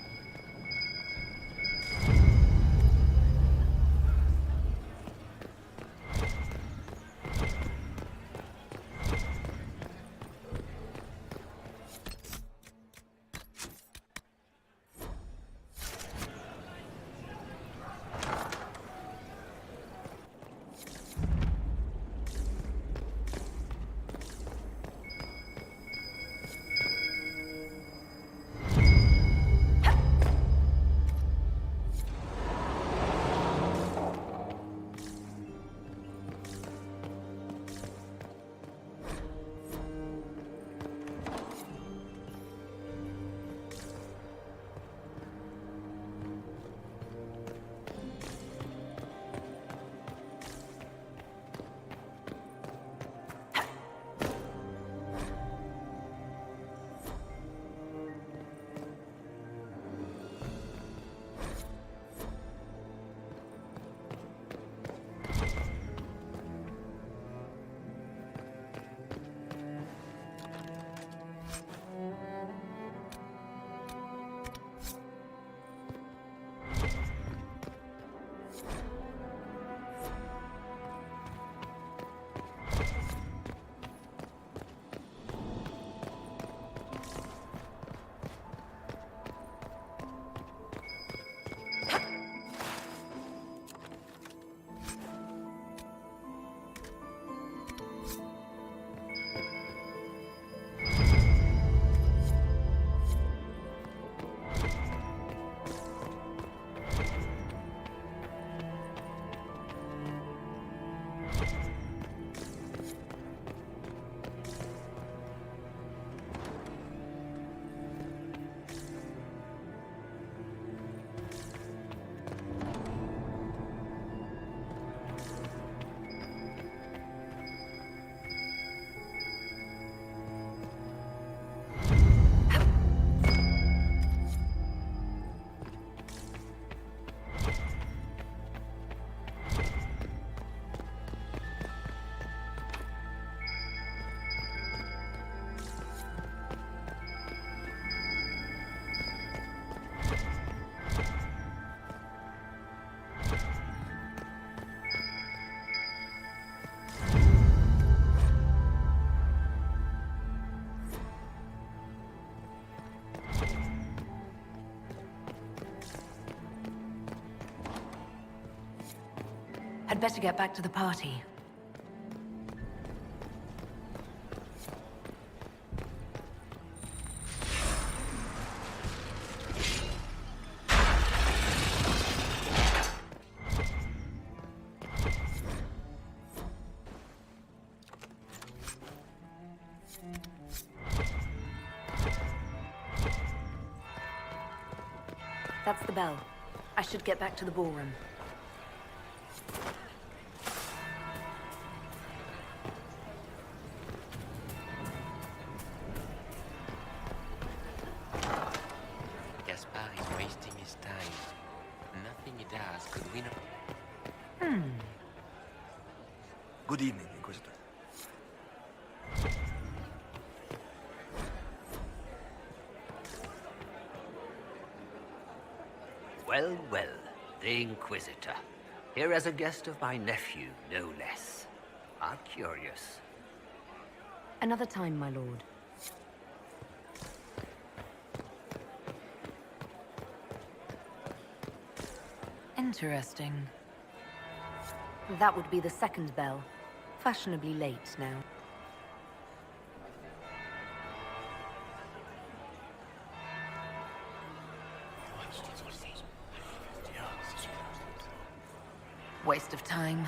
Speaker 10: I'd better get back to the party. That's the bell. I should get back to the ballroom.
Speaker 7: Gaspar is wasting his time. Nothing he does could win a...
Speaker 23: Good evening, Inquisitor.
Speaker 17: Well, well, the Inquisitor. Here as a guest of my nephew, no less. How curious.
Speaker 10: Another time, my lord. Interesting. That would be the second bell. Fashionably late now. Waste of time.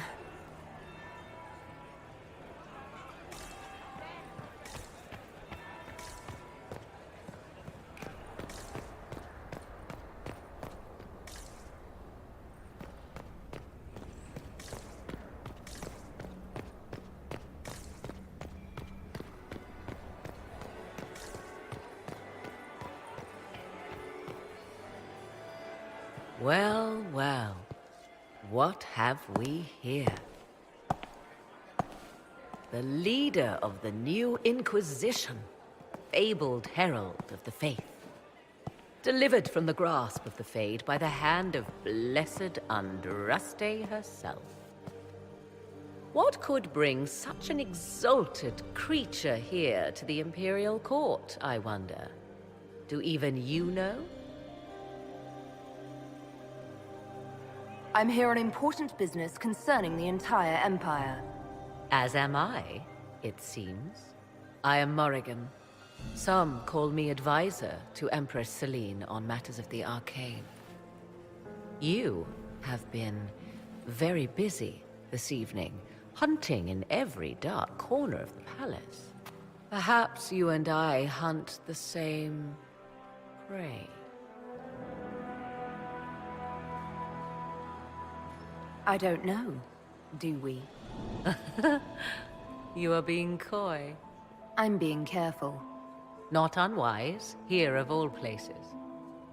Speaker 4: Well, well. What have we here? The leader of the new Inquisition, fabled herald of the faith. delivered from the grasp of the Fade by the hand of blessed Andraste herself. What could bring such an exalted creature here to the Imperial Court, I wonder? Do even you know?
Speaker 10: I'm here on important business concerning the entire Empire.
Speaker 4: As am I, it seems. I am Morrigan. Some call me advisor to Empress Celine on matters of the arcane. You have been very busy this evening, hunting in every dark corner of the palace. Perhaps you and I hunt the same prey.
Speaker 10: I don't know, do we?
Speaker 4: You are being coy.
Speaker 10: I'm being careful.
Speaker 4: Not unwise, here of all places.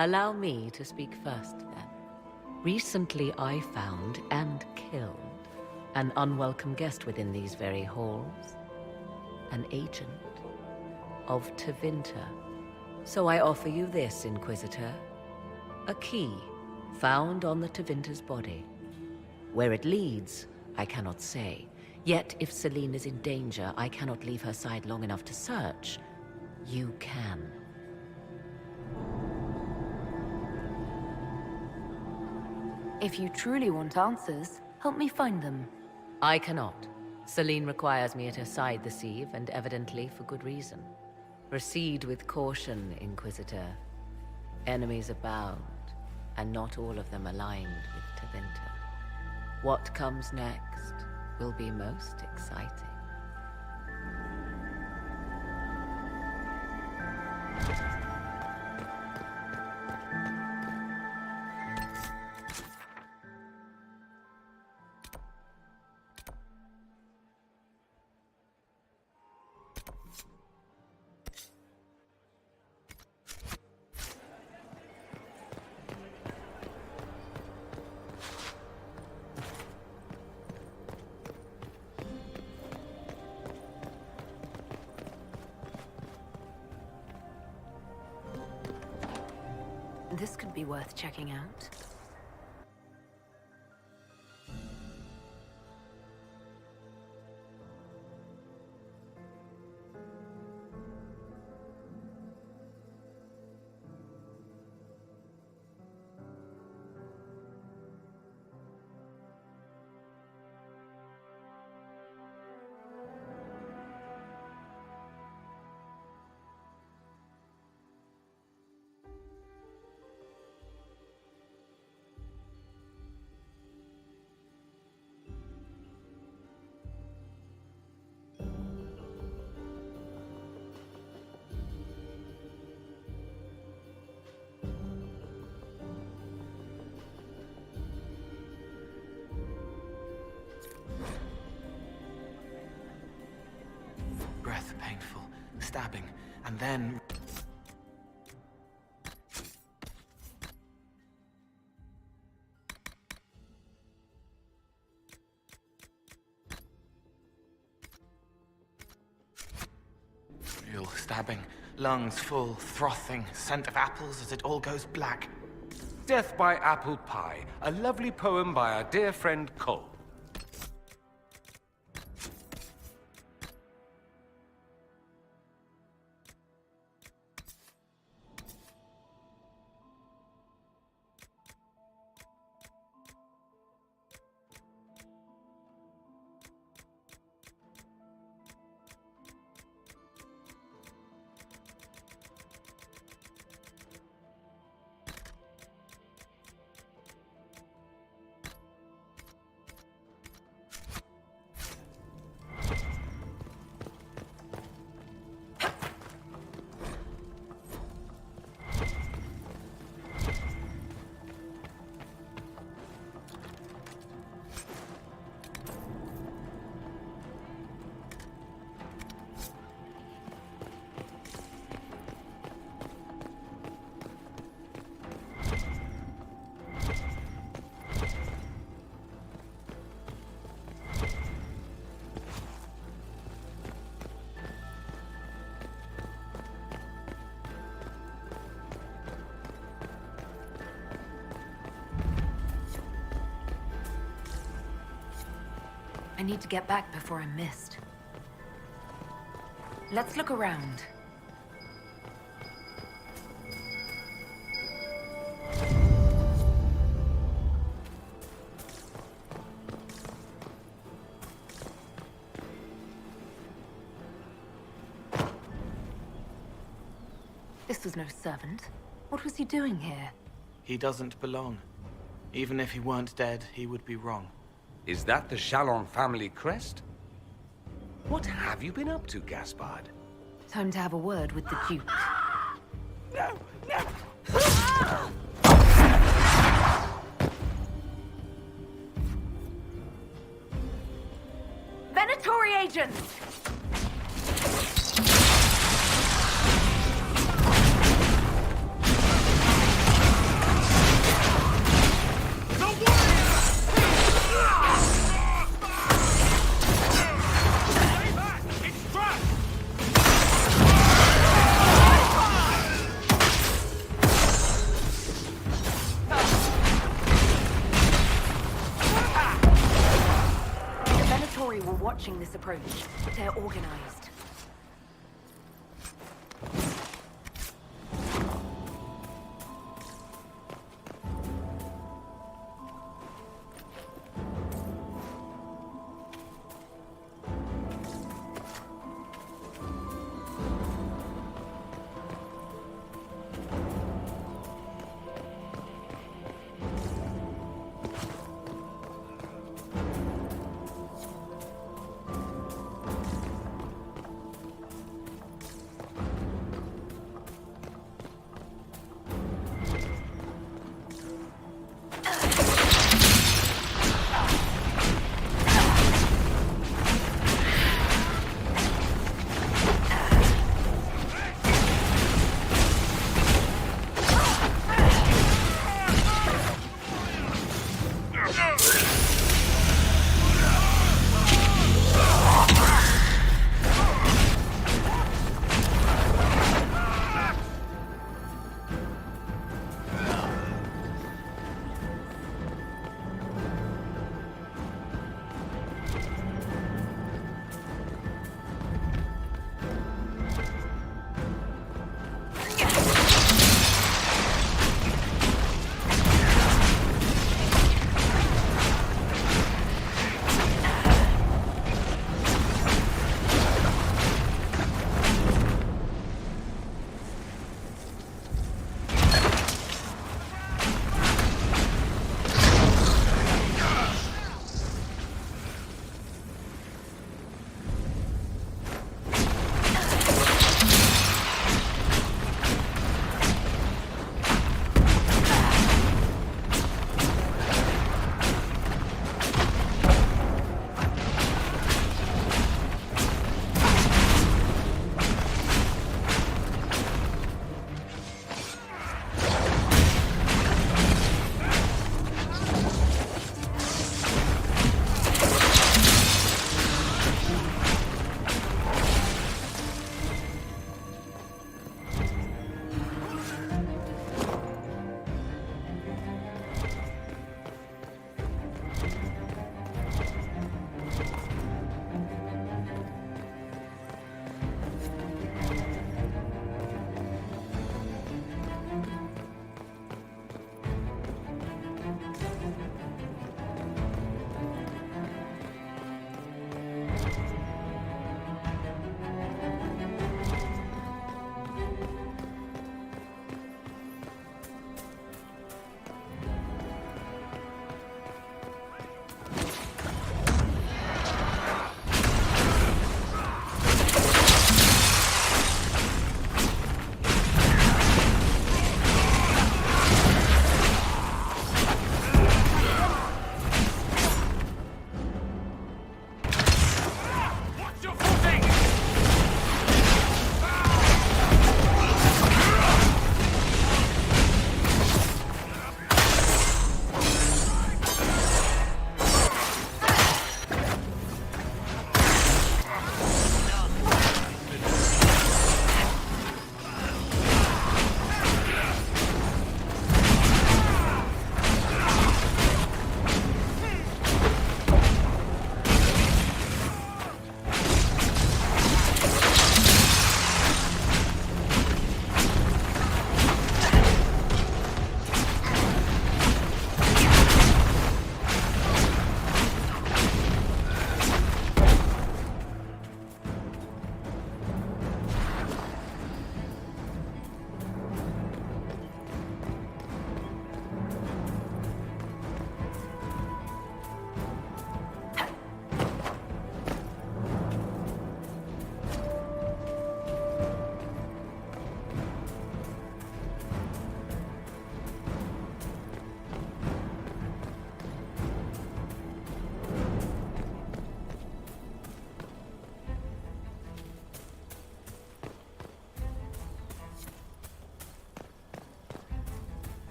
Speaker 4: Allow me to speak first, then. Recently I found and killed an unwelcome guest within these very halls. An agent of Tevinter. So I offer you this, Inquisitor. A key found on the Tevinter's body. Where it leads, I cannot say. Yet if Celine is in danger, I cannot leave her side long enough to search. You can.
Speaker 10: If you truly want answers, help me find them.
Speaker 4: I cannot. Celine requires me at her side this eve, and evidently for good reason. Proceed with caution, Inquisitor. Enemies abound, and not all of them aligned with Tevinter. What comes next will be most exciting.
Speaker 10: This could be worth checking out.
Speaker 12: Breath painful, stabbing, and then... real stabbing, lungs full, frothing, scent of apples as it all goes black.
Speaker 18: Death by Apple Pie, a lovely poem by our dear friend Cole.
Speaker 10: need to get back before I'm missed. Let's look around. This was no servant. What was he doing here?
Speaker 12: He doesn't belong. Even if he weren't dead, he would be wrong.
Speaker 11: Is that the Chalon family crest? What have you been up to, Gaspard?
Speaker 10: Time to have a word with the Duke.
Speaker 12: No! No!
Speaker 10: Venatori agents! Watching this approach, but they're organized.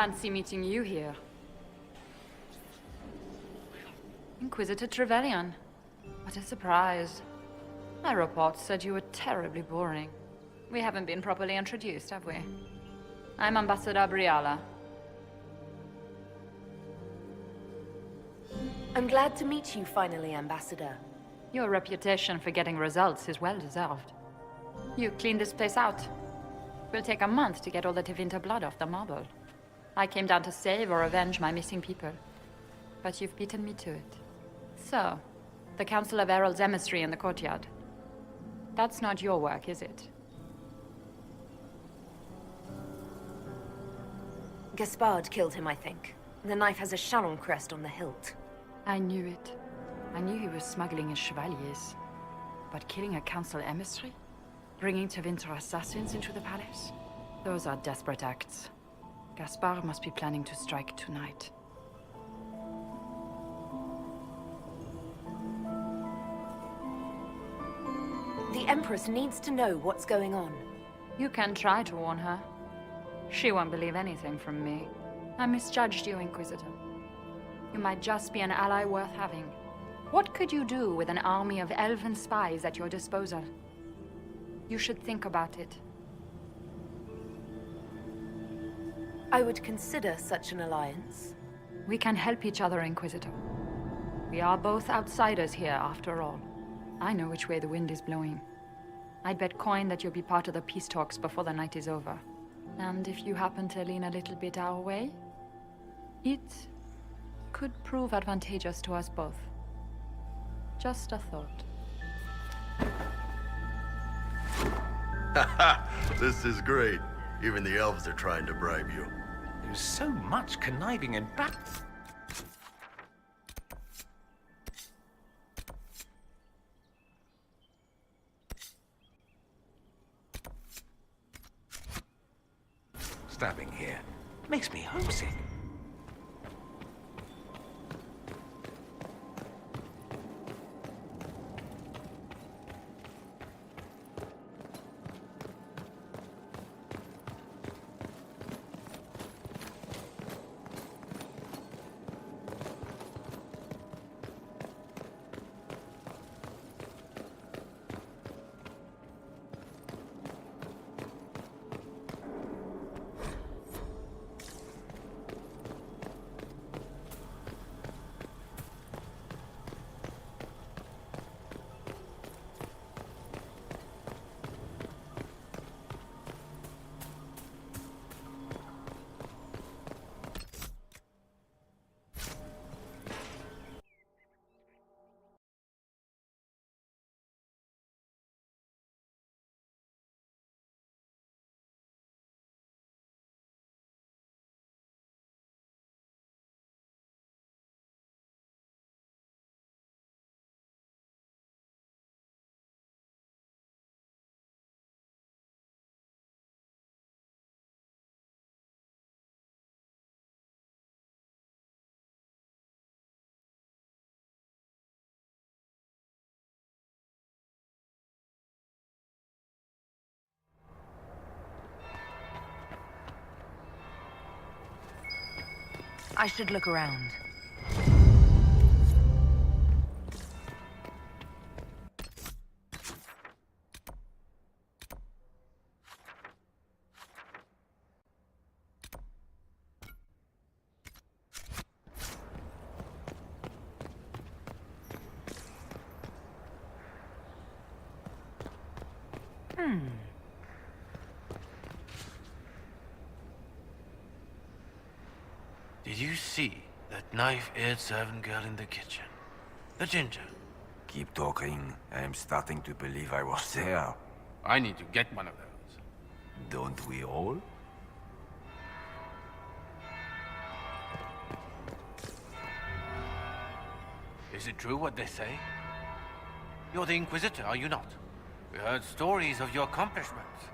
Speaker 14: Fancy meeting you here. Inquisitor Trevelyan. What a surprise. My reports said you were terribly boring. We haven't been properly introduced, have we? I'm Ambassador Briala.
Speaker 10: I'm glad to meet you finally, Ambassador.
Speaker 14: Your reputation for getting results is well deserved. You cleaned this place out. Will take a month to get all the Tevinter blood off the marble. I came down to save or avenge my missing people. But you've beaten me to it. So, the Council of Herald's emissary in the courtyard. That's not your work, is it?
Speaker 10: Gaspard killed him, I think. The knife has a Chalon crest on the hilt.
Speaker 14: I knew it. I knew he was smuggling his chevaliers. But killing a council emissary? Bringing Tevinter assassins into the palace? Those are desperate acts. Gaspard must be planning to strike tonight.
Speaker 10: The Empress needs to know what's going on.
Speaker 14: You can try to warn her. She won't believe anything from me. I misjudged you, Inquisitor. You might just be an ally worth having. What could you do with an army of elven spies at your disposal? You should think about it.
Speaker 10: I would consider such an alliance.
Speaker 14: We can help each other, Inquisitor. We are both outsiders here, after all. I know which way the wind is blowing. I'd bet coin that you'll be part of the peace talks before the night is over. And if you happen to lean a little bit our way, it could prove advantageous to us both. Just a thought.
Speaker 9: This is great. Even the elves are trying to bribe you.
Speaker 11: There's so much conniving and stabbing here. Makes me homesick.
Speaker 10: I should look around.
Speaker 1: Did you see that knife-eared servant girl in the kitchen? The ginger.
Speaker 15: Keep talking. I am starting to believe I was there.
Speaker 1: I need to get one of those.
Speaker 15: Don't we all?
Speaker 1: Is it true what they say? You're the Inquisitor, are you not? We heard stories of your accomplishments.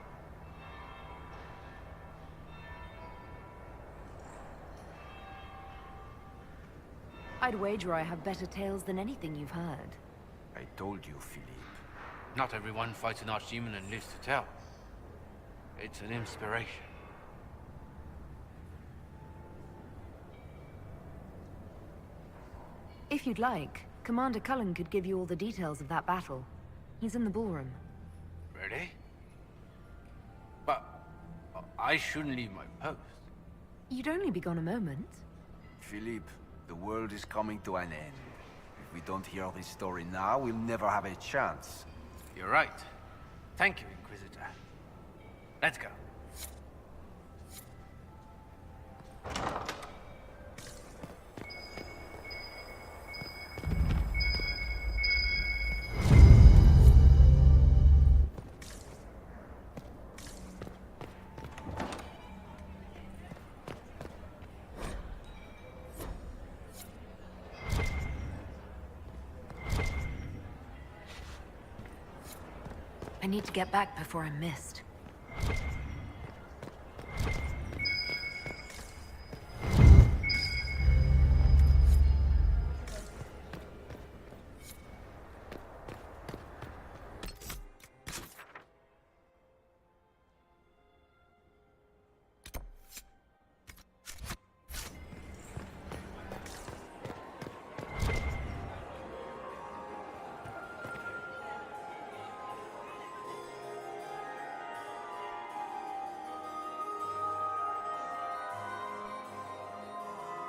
Speaker 10: I'd wager I have better tales than anything you've heard.
Speaker 15: I told you, Philippe.
Speaker 1: Not everyone fights an archdemon and lives to tell. It's an inspiration.
Speaker 10: If you'd like, Commander Cullen could give you all the details of that battle. He's in the ballroom.
Speaker 1: Really? But I shouldn't leave my post.
Speaker 10: You'd only be gone a moment.
Speaker 6: Philippe, the world is coming to an end. If we don't hear this story now, we'll never have a chance.
Speaker 1: You're right. Thank you, Inquisitor. Let's go.
Speaker 10: I need to get back before I'm missed.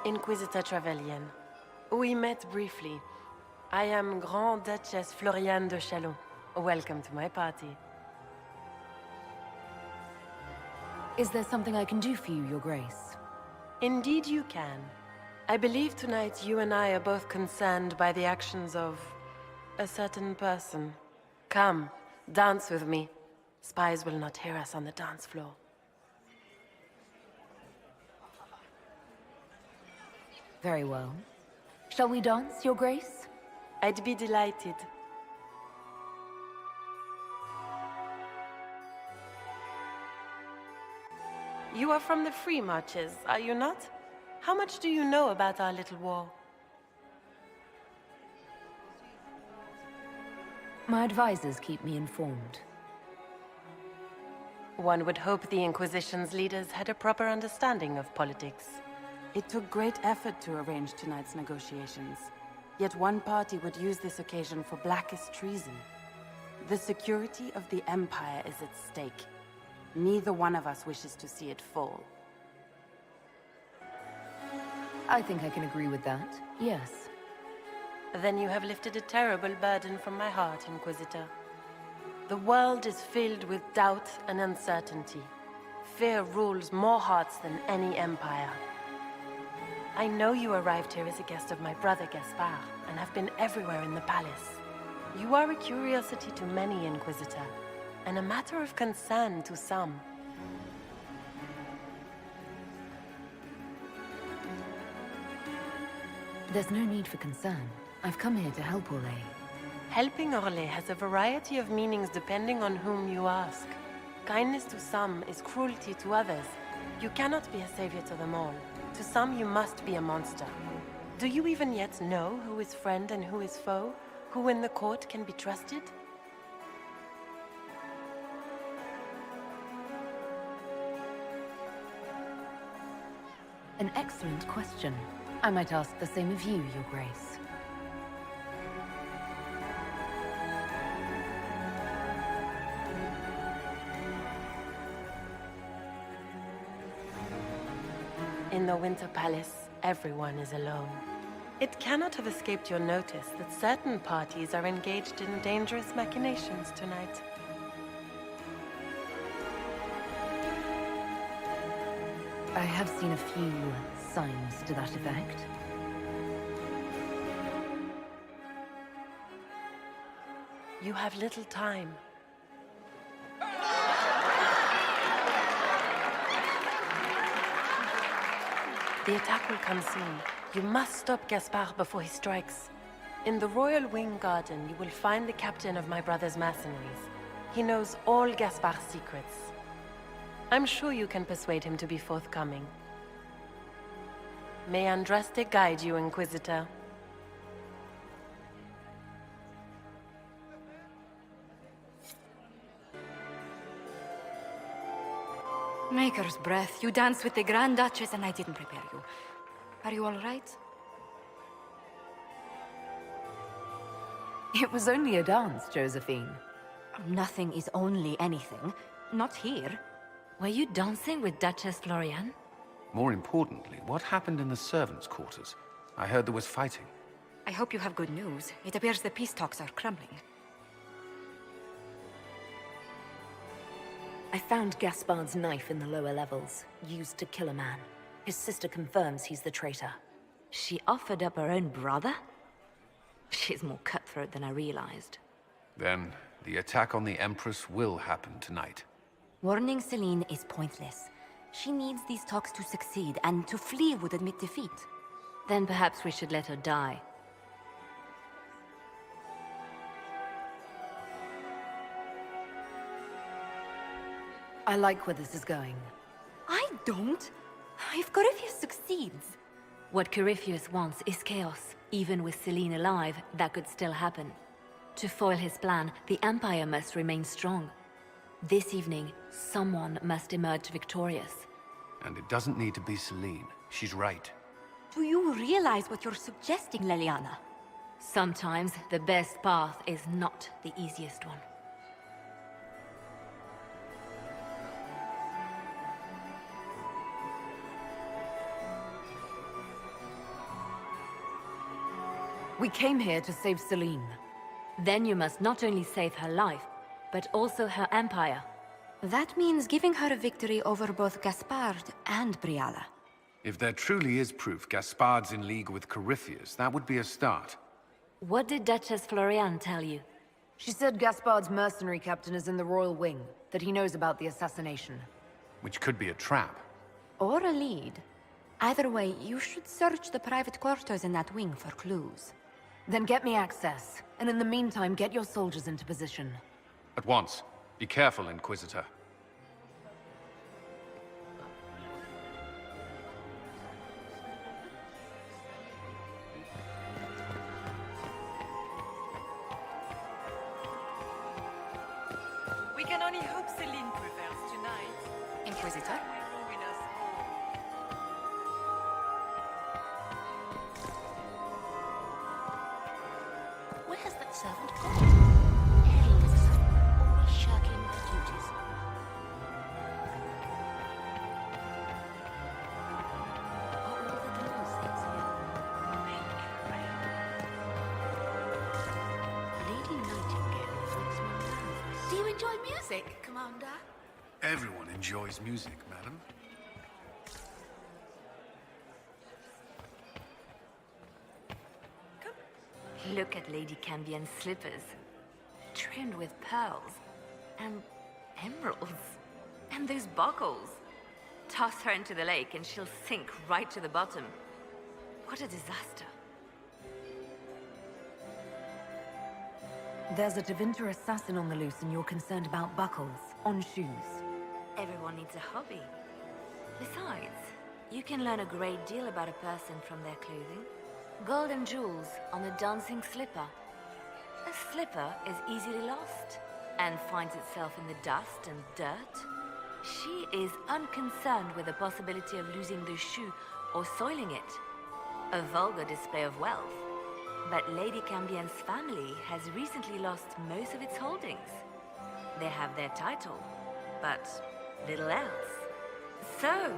Speaker 22: Inquisitor Trevelyan. We met briefly. I am Grand Duchess Floriane de Chalon. Welcome to my party.
Speaker 10: Is there something I can do for you, Your Grace?
Speaker 22: Indeed you can. I believe tonight you and I are both concerned by the actions of a certain person. Come, dance with me. Spies will not hear us on the dance floor.
Speaker 10: Very well. Shall we dance, Your Grace?
Speaker 22: I'd be delighted. You are from the Free Marches, are you not? How much do you know about our little war?
Speaker 10: My advisors keep me informed.
Speaker 22: One would hope the Inquisition's leaders had a proper understanding of politics.
Speaker 16: It took great effort to arrange tonight's negotiations. Yet one party would use this occasion for blackest treason. The security of the Empire is at stake. Neither one of us wishes to see it fall.
Speaker 10: I think I can agree with that, yes.
Speaker 22: Then you have lifted a terrible burden from my heart, Inquisitor. The world is filled with doubt and uncertainty. Fear rules more hearts than any empire. I know you arrived here as a guest of my brother Gaspard, and have been everywhere in the palace. You are a curiosity to many, Inquisitor, and a matter of concern to some.
Speaker 10: There's no need for concern. I've come here to help Orlais.
Speaker 22: Helping Orlais has a variety of meanings depending on whom you ask. Kindness to some is cruelty to others. You cannot be a savior to them all. To some, you must be a monster. Do you even yet know who is friend and who is foe? Who in the court can be trusted?
Speaker 10: An excellent question. I might ask the same of you, Your Grace.
Speaker 22: In the Winter Palace, everyone is alone. It cannot have escaped your notice that certain parties are engaged in dangerous machinations tonight.
Speaker 10: I have seen a few signs to that effect.
Speaker 22: You have little time. The attack will come soon. You must stop Gaspard before he strikes. In the Royal Wing Garden, you will find the captain of my brother's mercenaries. He knows all Gaspard's secrets. I'm sure you can persuade him to be forthcoming. May Andraste guide you, Inquisitor.
Speaker 19: Maker's breath. You danced with the Grand Duchess and I didn't prepare you. Are you all right?
Speaker 10: It was only a dance, Josephine.
Speaker 19: Nothing is only anything. Not here. Were you dancing with Duchess Florian?
Speaker 11: More importantly, what happened in the servants' quarters? I heard there was fighting.
Speaker 19: I hope you have good news. It appears the peace talks are crumbling.
Speaker 10: I found Gaspard's knife in the lower levels, used to kill a man. His sister confirms he's the traitor.
Speaker 19: She offered up her own brother? She's more cutthroat than I realized.
Speaker 11: Then, the attack on the Empress will happen tonight.
Speaker 19: Warning Celine is pointless. She needs these talks to succeed, and to flee would admit defeat. Then perhaps we should let her die.
Speaker 10: I like where this is going.
Speaker 19: I don't. If Corypheus succeeds... What Corypheus wants is chaos. Even with Celine alive, that could still happen. To foil his plan, the Empire must remain strong. This evening, someone must emerge victorious.
Speaker 11: And it doesn't need to be Celine. She's right.
Speaker 19: Do you realize what you're suggesting, Leliana? Sometimes the best path is not the easiest one.
Speaker 10: We came here to save Celine.
Speaker 19: Then you must not only save her life, but also her empire. That means giving her a victory over both Gaspard and Briala.
Speaker 11: If there truly is proof Gaspard's in league with Corypheus, that would be a start.
Speaker 19: What did Duchess Florian tell you?
Speaker 10: She said Gaspard's mercenary captain is in the royal wing, that he knows about the assassination.
Speaker 11: Which could be a trap.
Speaker 19: Or a lead. Either way, you should search the private quarters in that wing for clues.
Speaker 10: Then get me access, and in the meantime, get your soldiers into position.
Speaker 11: At once. Be careful, Inquisitor.
Speaker 14: We can only hope Celine prevails tonight.
Speaker 19: Inquisitor?
Speaker 3: Where has that servant gone? Hells, always shirking their duties. Are all the doors things Lady Nightingale makes me nervous. Do you enjoy music, Commander?
Speaker 18: Everyone enjoys music, madam.
Speaker 19: Look at Lady Cambien's slippers. Trimmed with pearls. And emeralds. And those buckles. Toss her into the lake and she'll sink right to the bottom. What a disaster.
Speaker 10: There's a Tevinter assassin on the loose and you're concerned about buckles on shoes.
Speaker 19: Everyone needs a hobby. Besides, you can learn a great deal about a person from their clothing. Gold and jewels on a dancing slipper. A slipper is easily lost and finds itself in the dust and dirt. She is unconcerned with the possibility of losing the shoe or soiling it. A vulgar display of wealth. But Lady Cambien's family has recently lost most of its holdings. They have their title, but little else. So,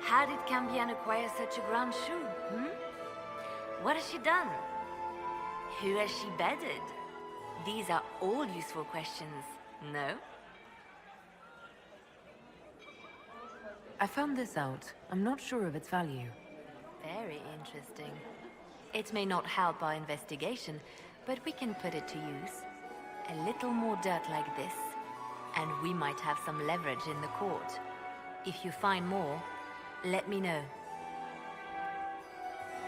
Speaker 19: how did Cambien acquire such a grand shoe, What has she done? Who has she bedded? These are all useful questions, no?
Speaker 10: I found this out. I'm not sure of its value.
Speaker 19: Very interesting. It may not help our investigation, but we can put it to use. A little more dirt like this, and we might have some leverage in the court. If you find more, let me know.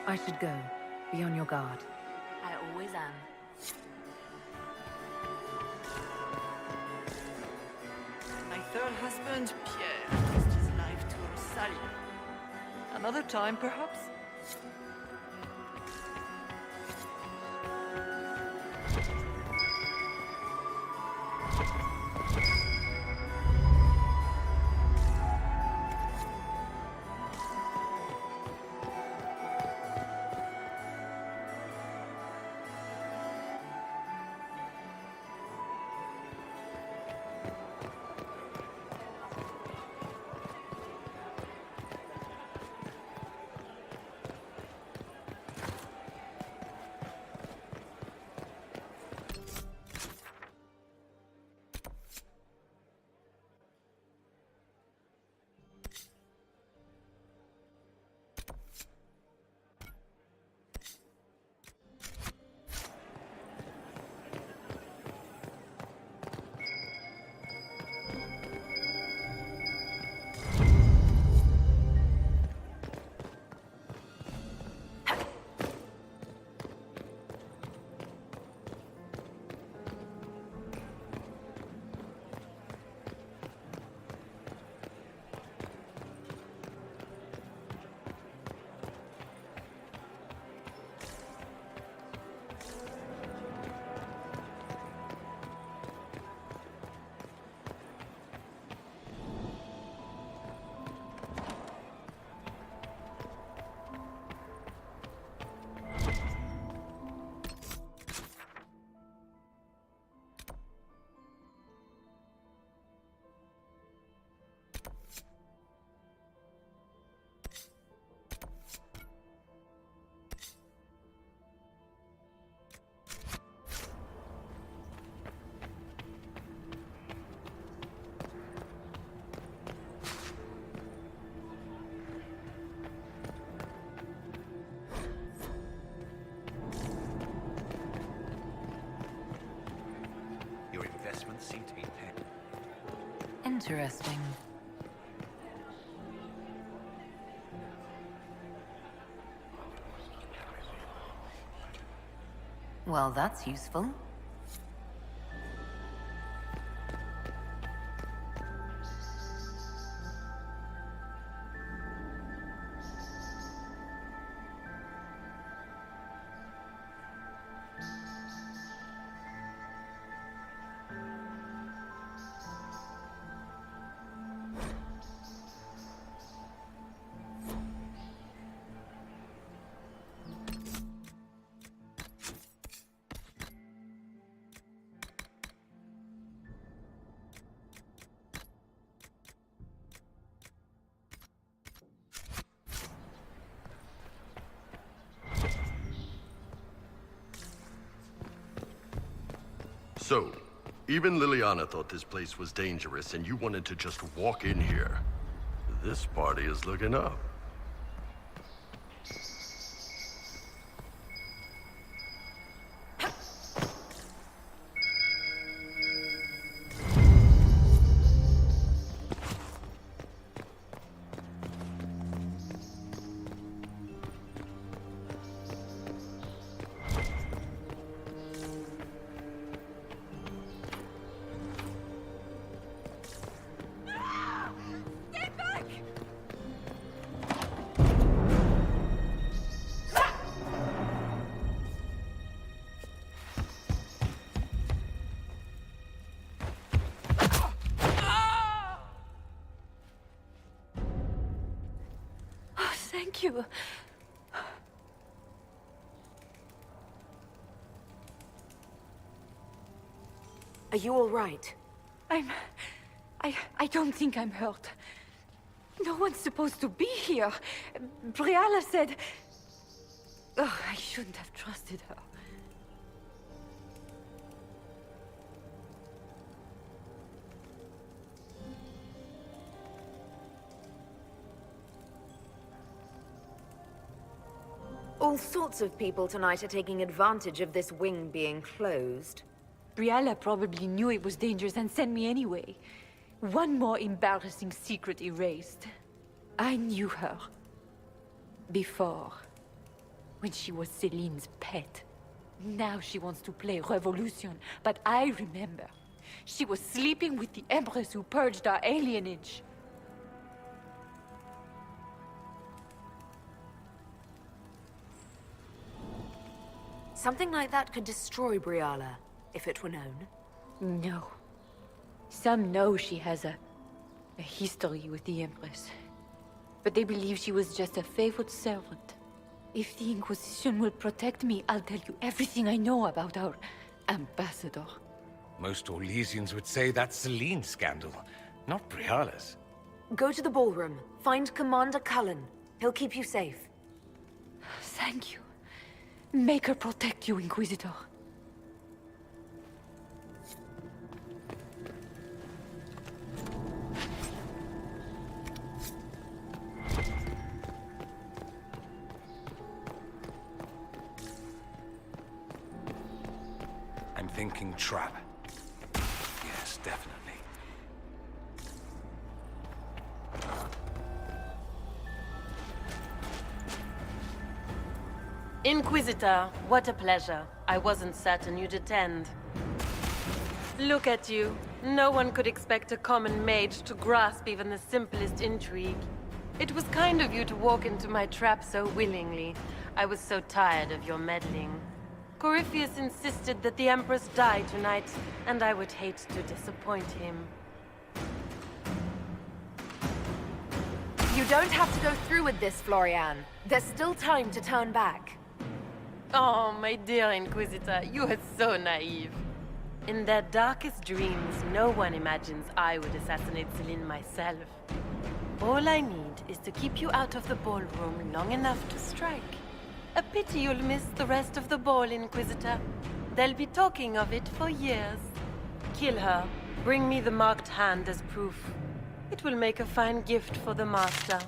Speaker 10: I should go. Be on your guard.
Speaker 19: I always am.
Speaker 14: My third husband, Pierre, lost his life to Rosalia. Another time, perhaps?
Speaker 10: Interesting. Well, that's useful.
Speaker 9: So, even Liliana thought this place was dangerous and you wanted to just walk in here. This party is looking up.
Speaker 21: Thank you.
Speaker 10: Are you all right?
Speaker 21: I don't think I'm hurt. No one's supposed to be here. Briala said... Oh, I shouldn't have trusted her.
Speaker 10: All sorts of people tonight are taking advantage of this wing being closed.
Speaker 21: Briala probably knew it was dangerous and sent me anyway. One more embarrassing secret erased. I knew her. Before. When she was Celine's pet. Now she wants to play revolution, but I remember. She was sleeping with the Empress who purged our alienage.
Speaker 10: Something like that could destroy Briala, if it were known.
Speaker 21: No. Some know she has a history with the Empress. But they believe she was just a faithful servant. If the Inquisition will protect me, I'll tell you everything I know about our ambassador.
Speaker 11: Most Orlesians would say that's Celine's scandal, not Briala's.
Speaker 10: Go to the ballroom. Find Commander Cullen. He'll keep you safe.
Speaker 21: Thank you. Make her protect you, Inquisitor.
Speaker 11: I'm thinking trap. Yes, definitely.
Speaker 22: Inquisitor, what a pleasure. I wasn't certain you'd attend. Look at you. No one could expect a common mage to grasp even the simplest intrigue. It was kind of you to walk into my trap so willingly. I was so tired of your meddling. Corypheus insisted that the Empress die tonight, and I would hate to disappoint him.
Speaker 10: You don't have to go through with this, Florian. There's still time to turn back.
Speaker 22: Oh, my dear Inquisitor, you are so naive. In their darkest dreams, no one imagines I would assassinate Celine myself. All I need is to keep you out of the ballroom long enough to strike. A pity you'll miss the rest of the ball, Inquisitor. They'll be talking of it for years. Kill her. Bring me the marked hand as proof. It will make a fine gift for the Master.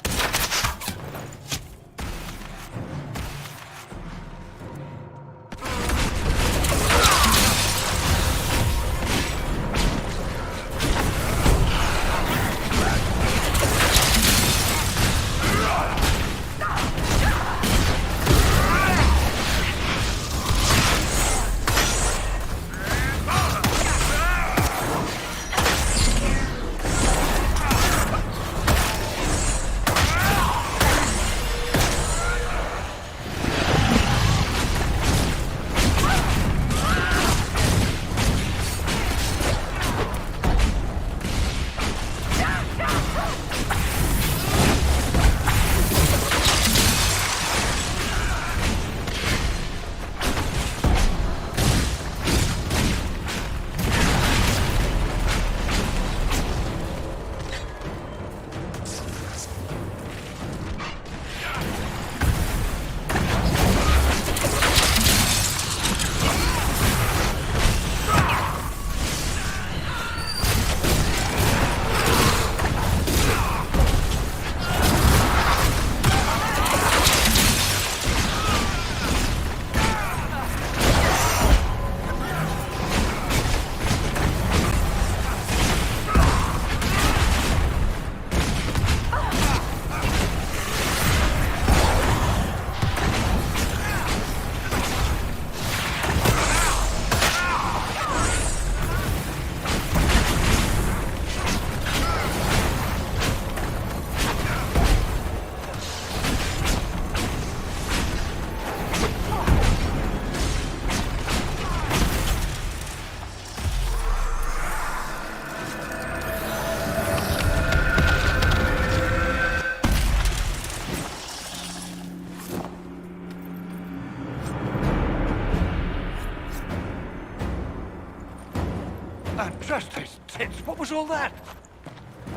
Speaker 5: And just his tits, what was all that?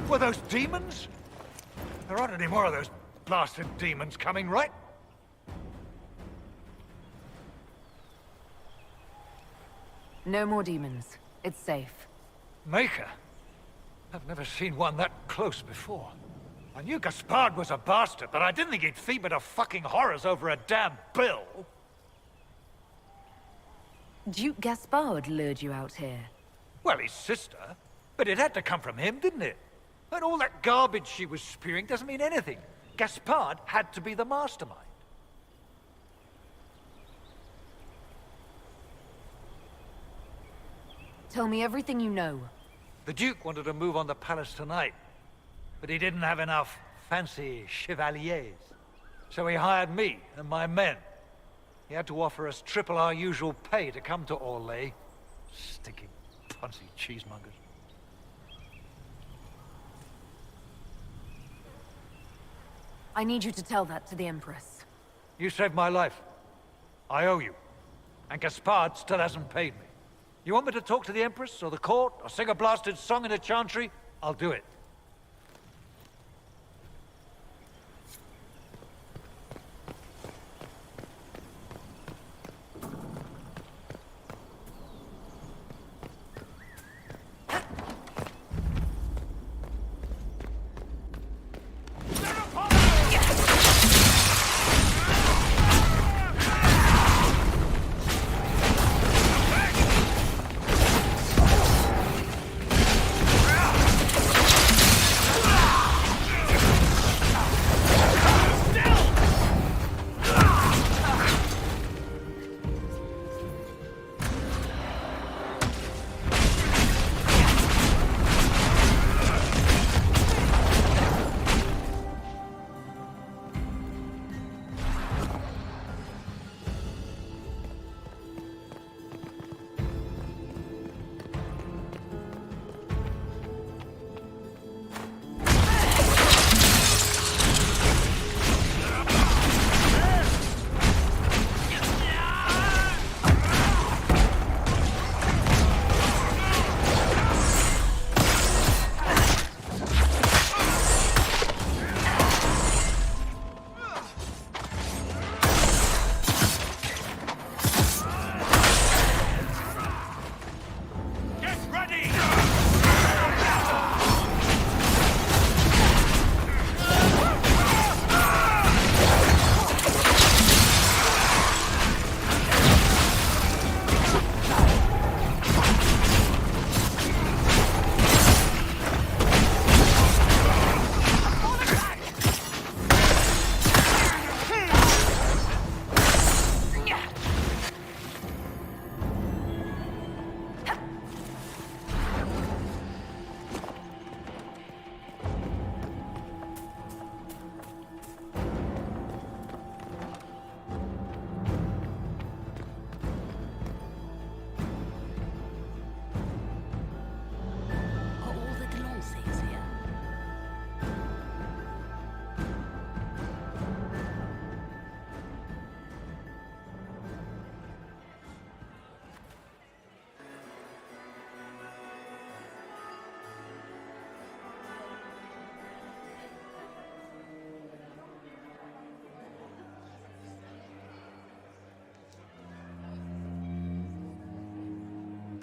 Speaker 5: Were those demons? There aren't any more of those blasted demons coming, right?
Speaker 10: No more demons. It's safe.
Speaker 5: Maker? I've never seen one that close before. I knew Gaspard was a bastard, but I didn't think he'd feed to fucking horrors over a damn bill.
Speaker 10: Duke Gaspard lured you out here.
Speaker 5: Well, his sister. But it had to come from him, didn't it? And all that garbage she was spewing doesn't mean anything. Gaspard had to be the mastermind.
Speaker 10: Tell me everything you know.
Speaker 5: The Duke wanted to move on the palace tonight, but he didn't have enough fancy chevaliers. So he hired me and my men. He had to offer us triple our usual pay to come to ALETHEIA. Stinking punsy cheesemongers.
Speaker 10: I need you to tell that to the Empress.
Speaker 5: You saved my life. I owe you. And Gaspard still hasn't paid me. You want me to talk to the Empress, or the court, or sing a blasted song in a chantry? I'll do it.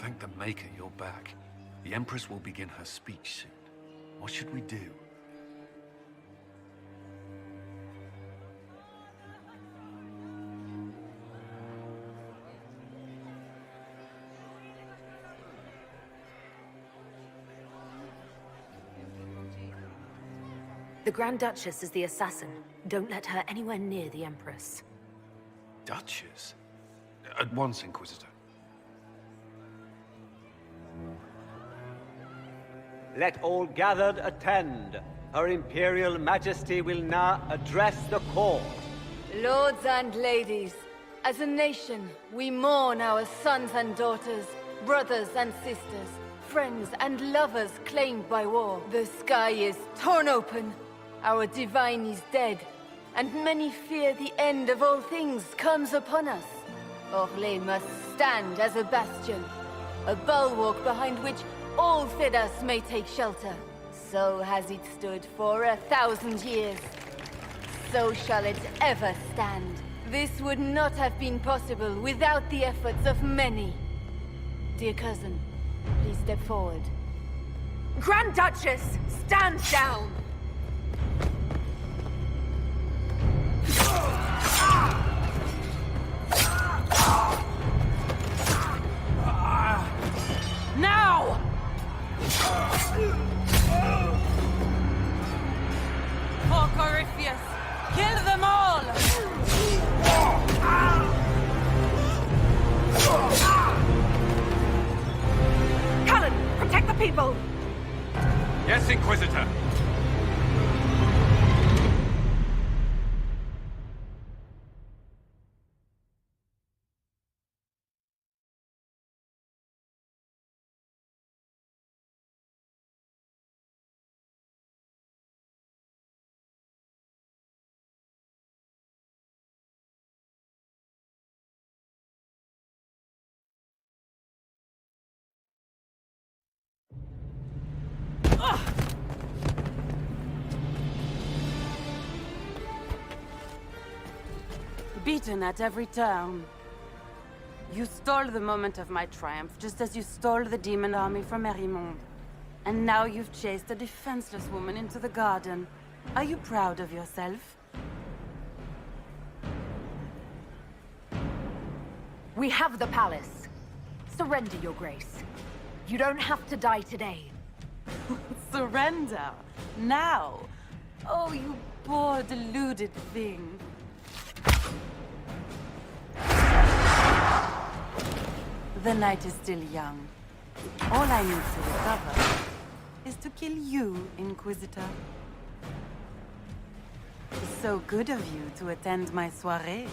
Speaker 18: Thank the Maker you're back. The Empress will begin her speech soon. What should we do?
Speaker 10: The Grand Duchess is the assassin. Don't let her anywhere near the Empress.
Speaker 18: Duchess? At once, Inquisitor.
Speaker 20: Let all gathered attend. Her Imperial Majesty will now address the court.
Speaker 21: Lords and ladies, as a nation, we mourn our sons and daughters, brothers and sisters, friends and lovers claimed by war. The sky is torn open, our divine is dead, and many fear the end of all things comes upon us. ALETHEIA must stand as a bastion. A bulwark behind which all Tedasa may take shelter. So has it stood for 1,000 years. So shall it ever stand. This would not have been possible without the efforts of many. Dear cousin, please step forward.
Speaker 10: Grand Duchess, stand down!
Speaker 16: Now! For Corypheus, kill them all!
Speaker 10: Cullen, protect the people!
Speaker 18: Yes, Inquisitor.
Speaker 16: Beaten at every turn. You stole the moment of my triumph, just as you stole the demon army from Merimonde. And now you've chased a defenseless woman into the garden. Are you proud of yourself?
Speaker 10: We have the palace. Surrender, Your Grace. You don't have to die today.
Speaker 16: Surrender? Now? Oh, you poor deluded thing. The night is still young. All I need to recover is to kill you, Inquisitor. It's so good of you to attend my soirée.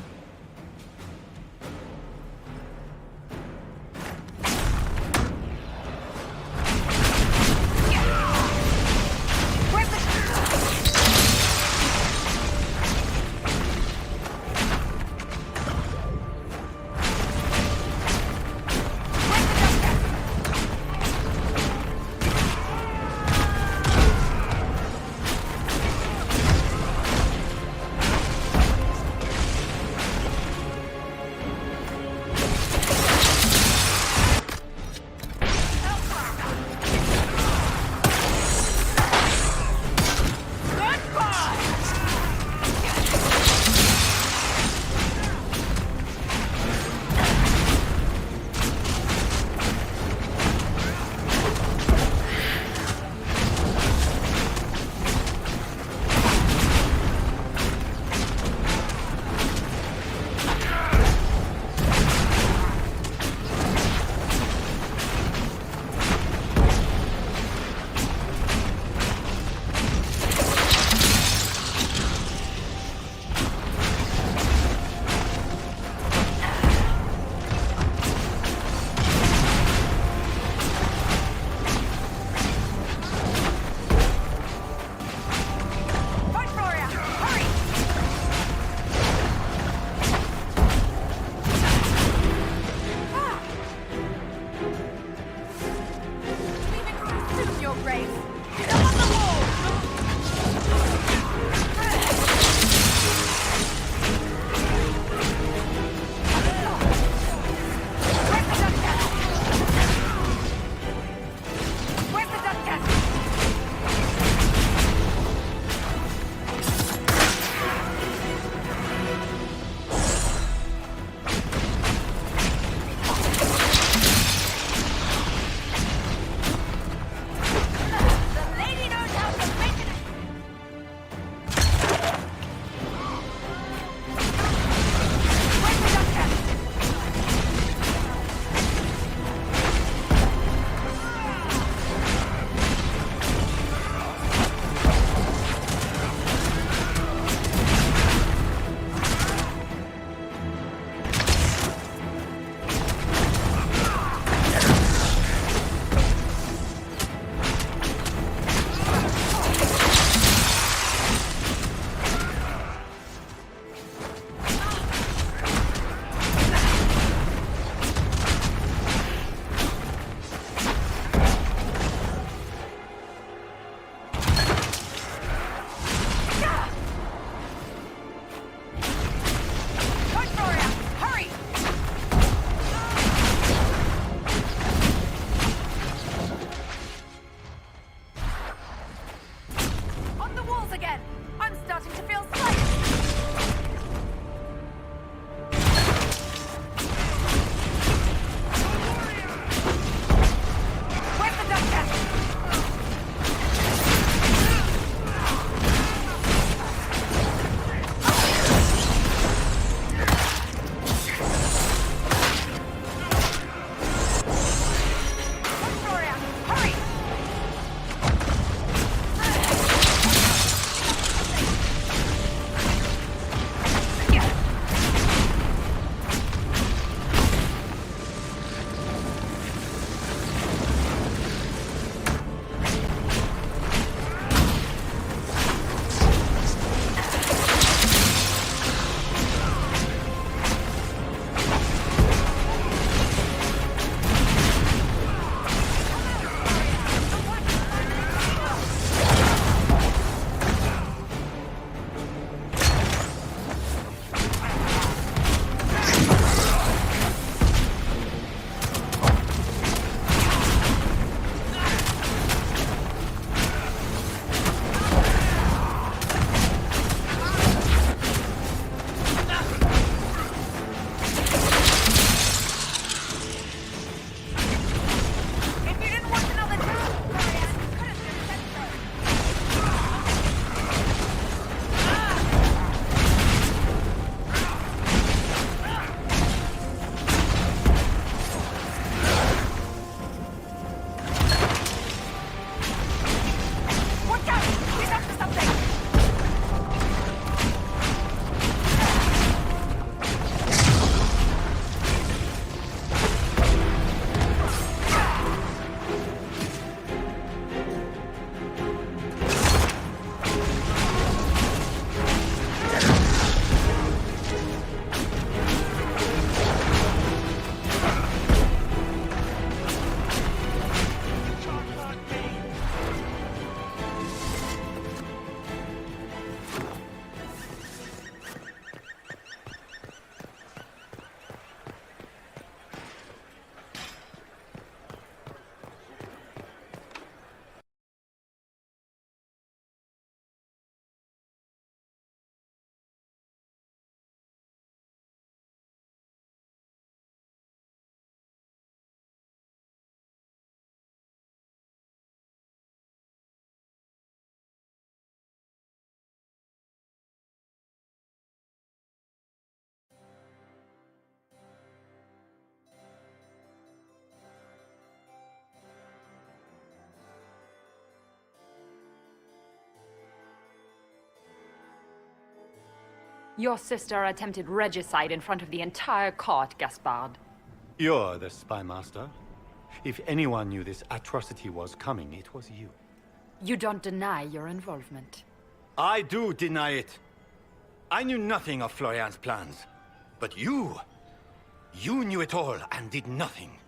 Speaker 14: Your sister attempted regicide in front of the entire court, Gaspard.
Speaker 2: You're the spy master. If anyone knew this atrocity was coming, it was you.
Speaker 14: You don't deny your involvement.
Speaker 2: I do deny it. I knew nothing of Florian's plans. But you knew it all and did nothing.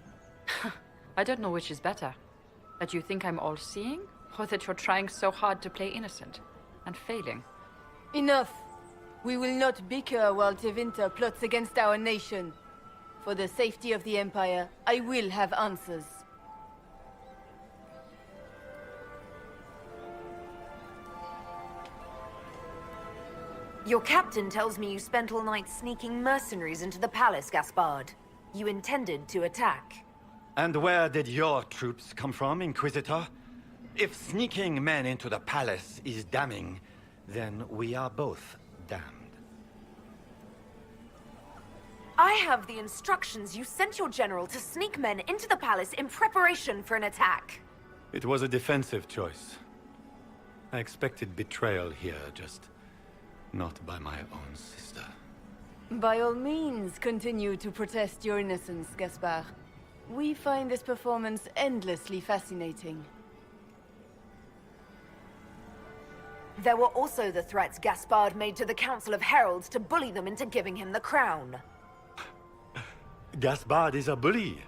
Speaker 14: I don't know which is better. That you think I'm all-seeing, or that you're trying so hard to play innocent and failing.
Speaker 21: Enough. We will not bicker while Tevinter plots against our nation. For the safety of the Empire, I will have answers.
Speaker 8: Your captain tells me you spent all night sneaking mercenaries into the palace, Gaspard. You intended to attack.
Speaker 2: And where did your troops come from, Inquisitor? If sneaking men into the palace is damning, then we are both damned.
Speaker 8: I have the instructions. You sent your general to sneak men into the palace in preparation for an attack.
Speaker 2: It was a defensive choice. I expected betrayal here, just not by my own sister.
Speaker 21: By all means, continue to protest your innocence, Gaspard. We find this performance endlessly fascinating.
Speaker 8: There were also the threats Gaspard made to the Council of Heralds to bully them into giving him the crown.
Speaker 2: Gaspard is a bully.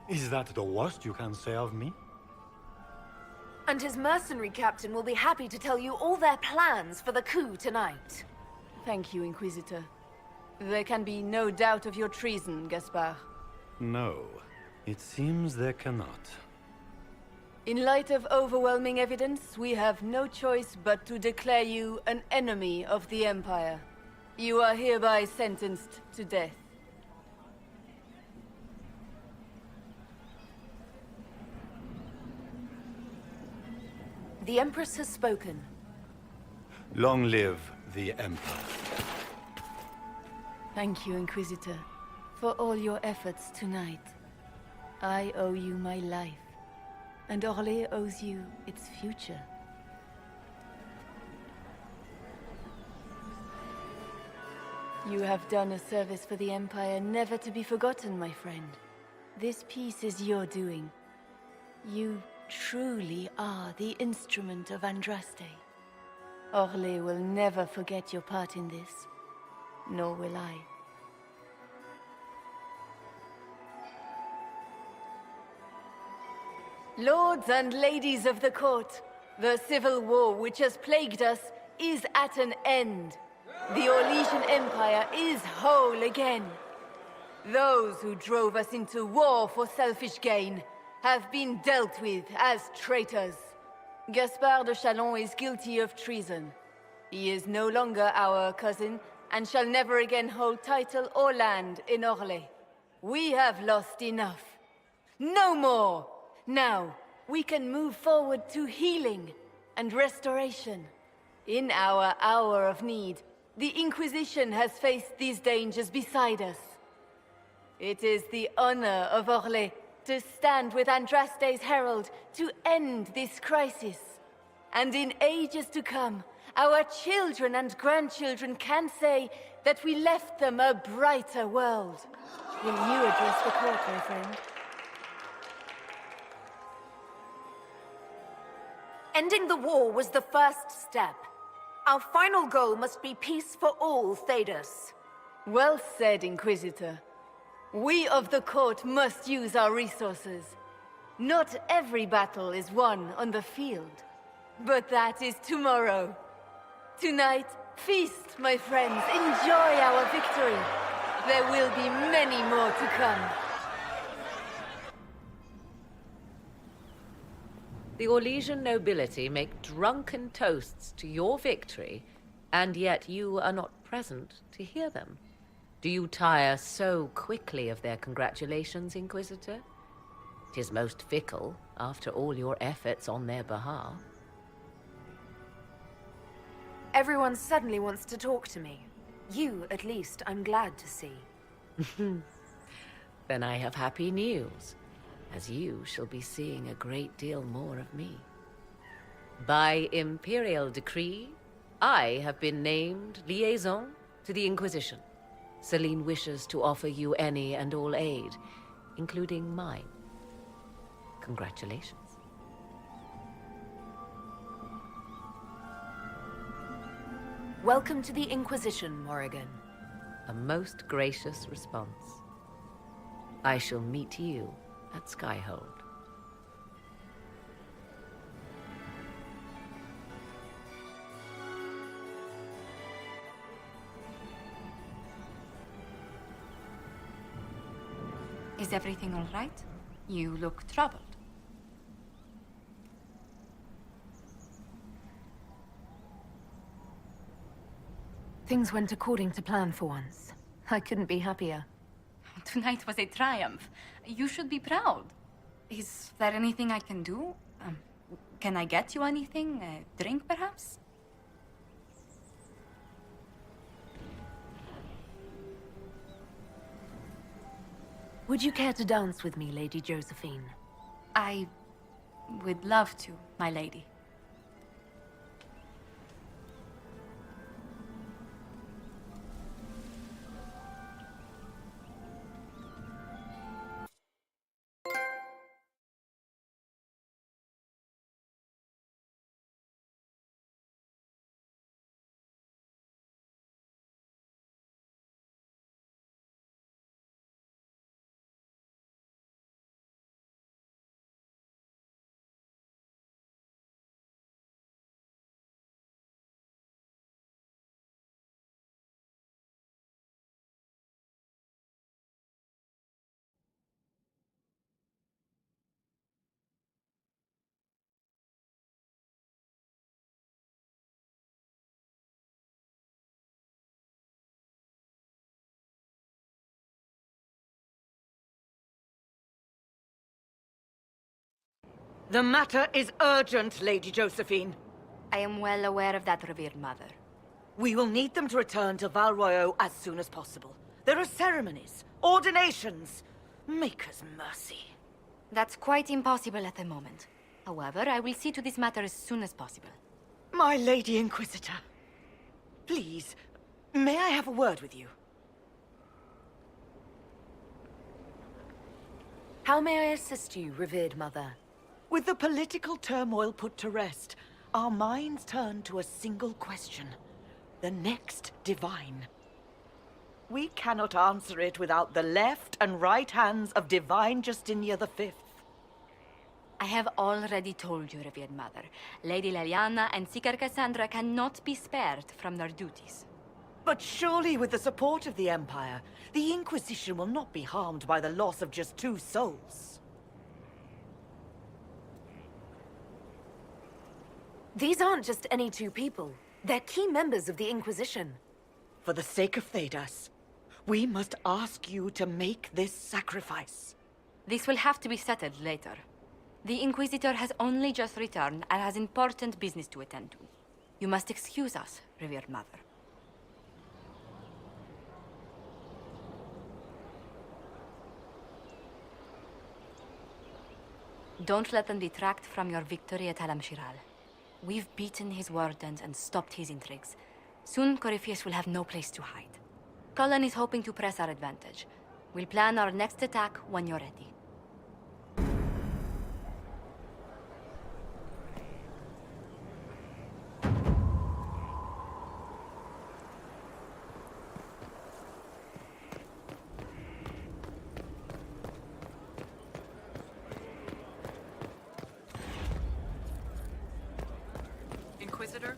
Speaker 2: Is that the worst you can say of me?
Speaker 8: And his mercenary captain will be happy to tell you all their plans for the coup tonight.
Speaker 21: Thank you, Inquisitor. There can be no doubt of your treason, Gaspard.
Speaker 2: No, it seems there cannot.
Speaker 21: In light of overwhelming evidence, we have no choice but to declare you an enemy of the Empire. You are hereby sentenced to death.
Speaker 8: The Empress has spoken.
Speaker 2: Long live the Emperor.
Speaker 21: Thank you, Inquisitor, for all your efforts tonight. I owe you my life, and Orlais owes you its future. You have done a service for the Empire never to be forgotten, my friend. This piece is your doing. You truly are the instrument of Andraste. Orlais will never forget your part in this, nor will I. Lords and ladies of the court, the civil war which has plagued us is at an end. The Orlesian Empire is whole again. Those who drove us into war for selfish gain have been dealt with as traitors. Gaspard de Chalon is guilty of treason. He is no longer our cousin, and shall never again hold title or land in Orlais. We have lost enough. No more! Now, we can move forward to healing and restoration. In our hour of need, the Inquisition has faced these dangers beside us. It is the honor of Orlais to stand with Andraste's herald to end this crisis. And in ages to come, our children and grandchildren can say that we left them a brighter world. Will you address the court, my friend?
Speaker 8: Ending the war was the first step. Our final goal must be peace for all, Tedasa.
Speaker 21: Well said, Inquisitor. We of the court must use our resources. Not every battle is won on the field, but that is tomorrow. Tonight, feast, my friends. Enjoy our victory. There will be many more to come.
Speaker 4: The Orlesian nobility make drunken toasts to your victory, and yet you are not present to hear them. Do you tire so quickly of their congratulations, Inquisitor? 'Tis most fickle, after all your efforts on their behalf.
Speaker 8: Everyone suddenly wants to talk to me. You, at least, I'm glad to see.
Speaker 4: Then I have happy news, as you shall be seeing a great deal more of me. By imperial decree, I have been named liaison To the Inquisition. Celine wishes to offer you any and all aid, including mine. Congratulations.
Speaker 8: Welcome to the Inquisition, Morrigan.
Speaker 4: A most gracious response. I shall meet you at Skyhold.
Speaker 14: Is everything all right? You look troubled.
Speaker 8: Things went according to plan for once. I couldn't be happier.
Speaker 14: Tonight was a triumph. You should be proud. Is there anything I can do? Can I get you anything? A drink, perhaps?
Speaker 8: Would you care to dance with me, Lady Josephine?
Speaker 14: I would love to, my lady.
Speaker 7: The matter is urgent, Lady Josephine.
Speaker 19: I am well aware of that, revered mother.
Speaker 7: We will need them to return to Val Royeaux as soon as possible. There are ceremonies, ordinations. Make us mercy.
Speaker 19: That's quite impossible at the moment. However, I will see to this matter as soon as possible.
Speaker 7: My Lady Inquisitor, please, may I have a word with you?
Speaker 8: How may I assist you, revered mother?
Speaker 7: With the political turmoil put to rest, our minds turn to a single question. The next divine. We cannot answer it without the left and right hands of Divine Justinia V.
Speaker 19: I have already told you, revered mother. Lady Leliana and Seeker Cassandra cannot be spared from their duties.
Speaker 7: But surely with the support of the Empire, the Inquisition will not be harmed by the loss of just 2 souls.
Speaker 8: These aren't just any 2 people. They're key members of the Inquisition.
Speaker 7: For the sake of Tedasa, we must ask you to make this sacrifice.
Speaker 19: This will have to be settled later. The Inquisitor has only just returned and has important business to attend to. You must excuse us, revered mother. Don't let them detract from your victory at Alam-Shiral. We've beaten his wardens and stopped his intrigues. Soon, Corypheus will have no place to hide. Cullen is hoping to press our advantage. We'll plan our next attack when you're ready.
Speaker 13: Inquisitor?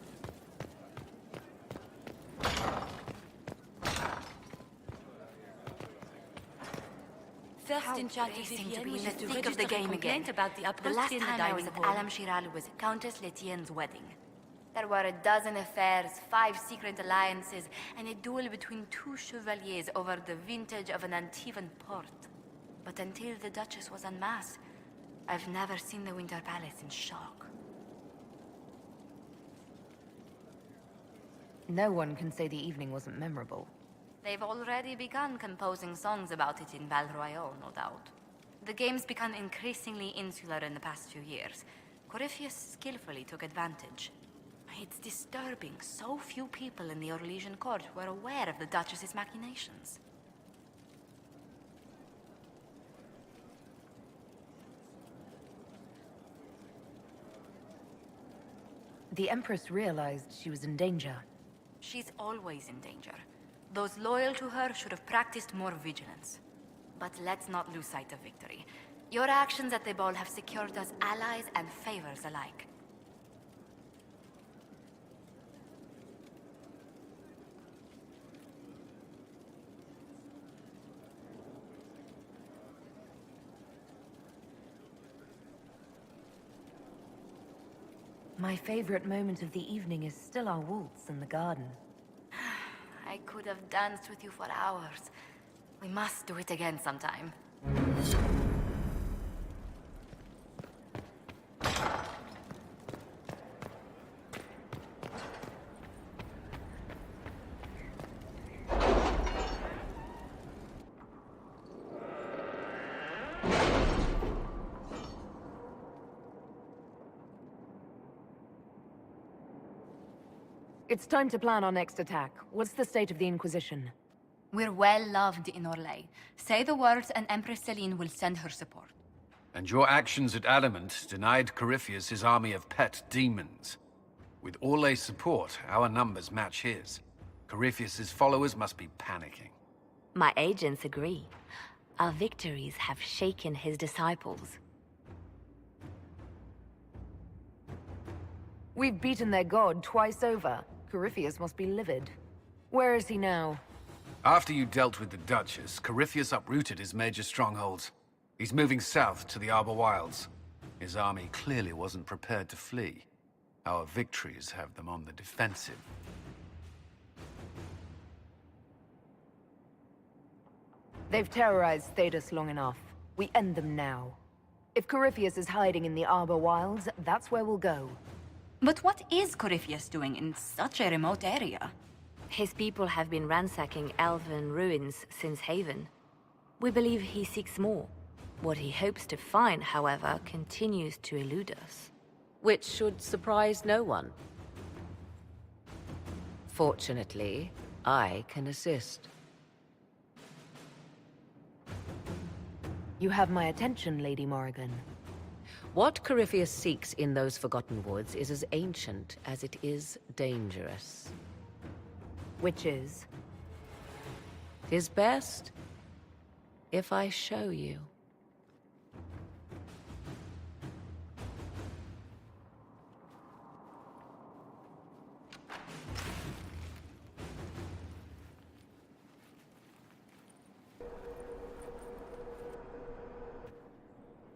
Speaker 19: First enchanters seem to be in the thick of the game again. About the last time I was at Alam-Shiral was Countess Letienne's wedding. There were a dozen affairs, 5 secret alliances, and a duel between 2 chevaliers over the vintage of an Antivan port. But until the Duchess was unmasked, I've never seen the Winter Palace in shock.
Speaker 8: No one can say the evening wasn't memorable.
Speaker 19: They've already begun composing songs about it in Val Royeaux, no doubt. The game's become increasingly insular in the past few years. Corypheus skillfully took advantage. It's disturbing. So few people in the Orlesian court were aware of the Duchess's machinations.
Speaker 8: The Empress realized she was in danger.
Speaker 19: She's always in danger. Those loyal to her should have practiced more vigilance. But let's not lose sight of victory. Your actions at the ball have secured us allies and favors alike.
Speaker 8: My favorite moment of the evening is still our waltz in the garden.
Speaker 19: I could have danced with you for hours. We must do it again sometime.
Speaker 8: It's time to plan our next attack. What's the state of the Inquisition?
Speaker 19: We're well loved in Orlais. Say the words and Empress Celine will send her support.
Speaker 12: And your actions at Adamant denied Corypheus his army of pet demons. With Orlais' support, our numbers match his. Corypheus's followers must be panicking.
Speaker 19: My agents agree. Our victories have shaken his disciples.
Speaker 8: We've beaten their god twice over. Corypheus must be livid. Where is he now?
Speaker 12: After you dealt with the Duchess, Corypheus uprooted his major strongholds. He's moving south to the Arbor Wilds. His army clearly wasn't prepared to flee. Our victories have them on the defensive.
Speaker 8: They've terrorized Tedasa long enough. We end them now. If Corypheus is hiding in the Arbor Wilds, that's where we'll go.
Speaker 19: But what is Corypheus doing in such a remote area?
Speaker 17: His people have been ransacking elven ruins since Haven. We believe he seeks more. What he hopes to find, however, continues to elude us.
Speaker 4: Which should surprise no one. Fortunately, I can assist.
Speaker 8: You have my attention, Lady Morrigan.
Speaker 4: What Corypheus seeks in those Forgotten Woods is as ancient as it is dangerous.
Speaker 8: Which is?
Speaker 4: 'Tis best if I show you.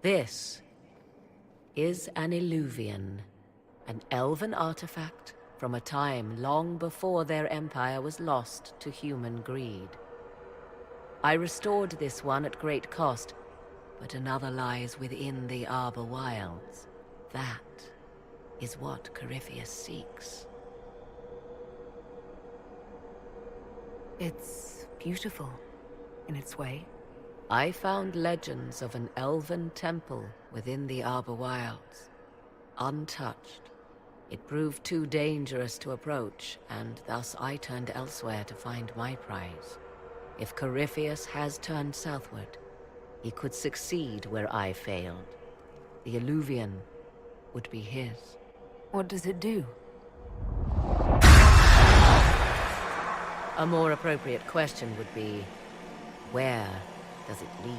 Speaker 4: This is an illuvian, an elven artifact from a time long before their empire was lost to human greed. I restored this one at great cost, but another lies within the Arbor Wilds. That is what Corypheus seeks.
Speaker 8: It's beautiful, in its way.
Speaker 4: I found legends of an elven temple within the Arbor Wilds, untouched. It proved too dangerous to approach, and thus I turned elsewhere to find my prize. If Corypheus has turned southward, he could succeed where I failed. The illuvian would be his.
Speaker 8: What does it do?
Speaker 4: A more appropriate question would be, where does it lead?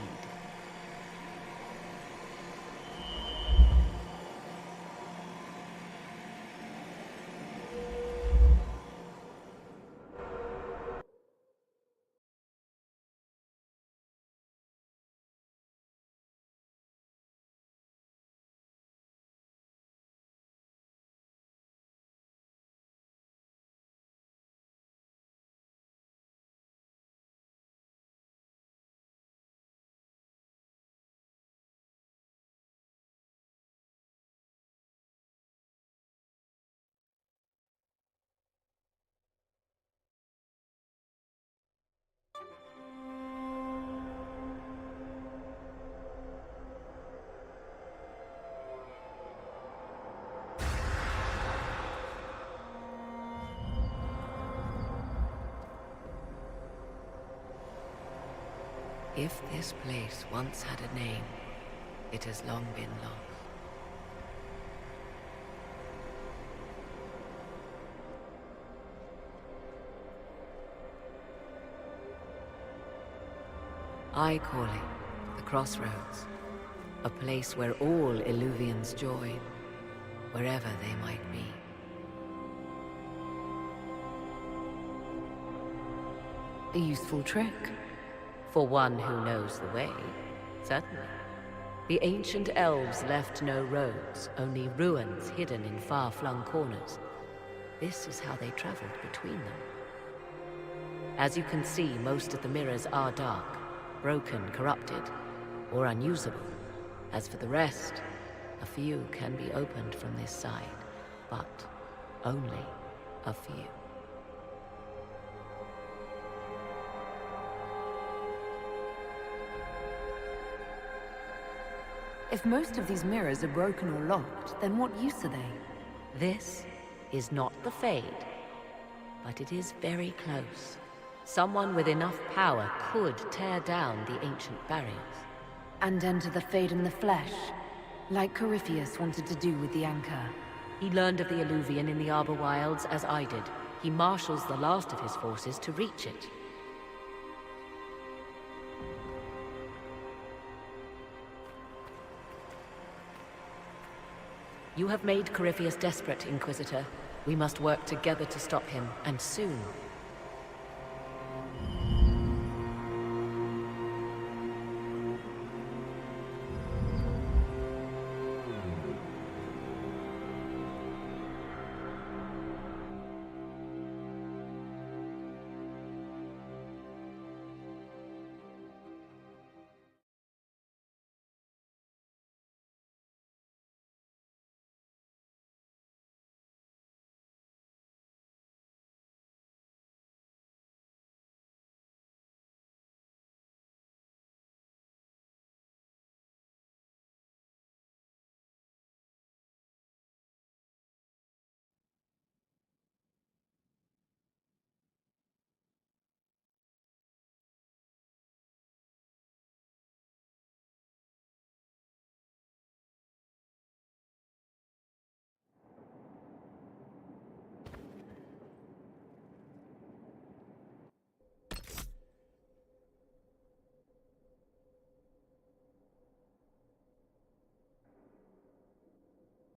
Speaker 4: If this place once had a name, it has long been lost. I call it the Crossroads, a place where all Illuvians join, wherever they might be. A useful trick. For one who knows the way, certainly. The ancient elves left no roads, only ruins hidden in far-flung corners. This is how they traveled between them. As you can see, most of the mirrors are dark, broken, corrupted, or unusable. As for the rest, a few can be opened from this side, but only a few.
Speaker 10: If most of these mirrors are broken or locked, then what use are they?
Speaker 4: This is not the Fade, but it is very close. Someone with enough power could tear down the ancient barriers.
Speaker 10: And enter the Fade in the flesh, like Corypheus wanted to do with the Anchor.
Speaker 4: He learned of the Illuvian in the Arbor Wilds as I did. He marshals the last of his forces to reach it. You have made Corypheus desperate, Inquisitor. We must work together to stop him, and soon.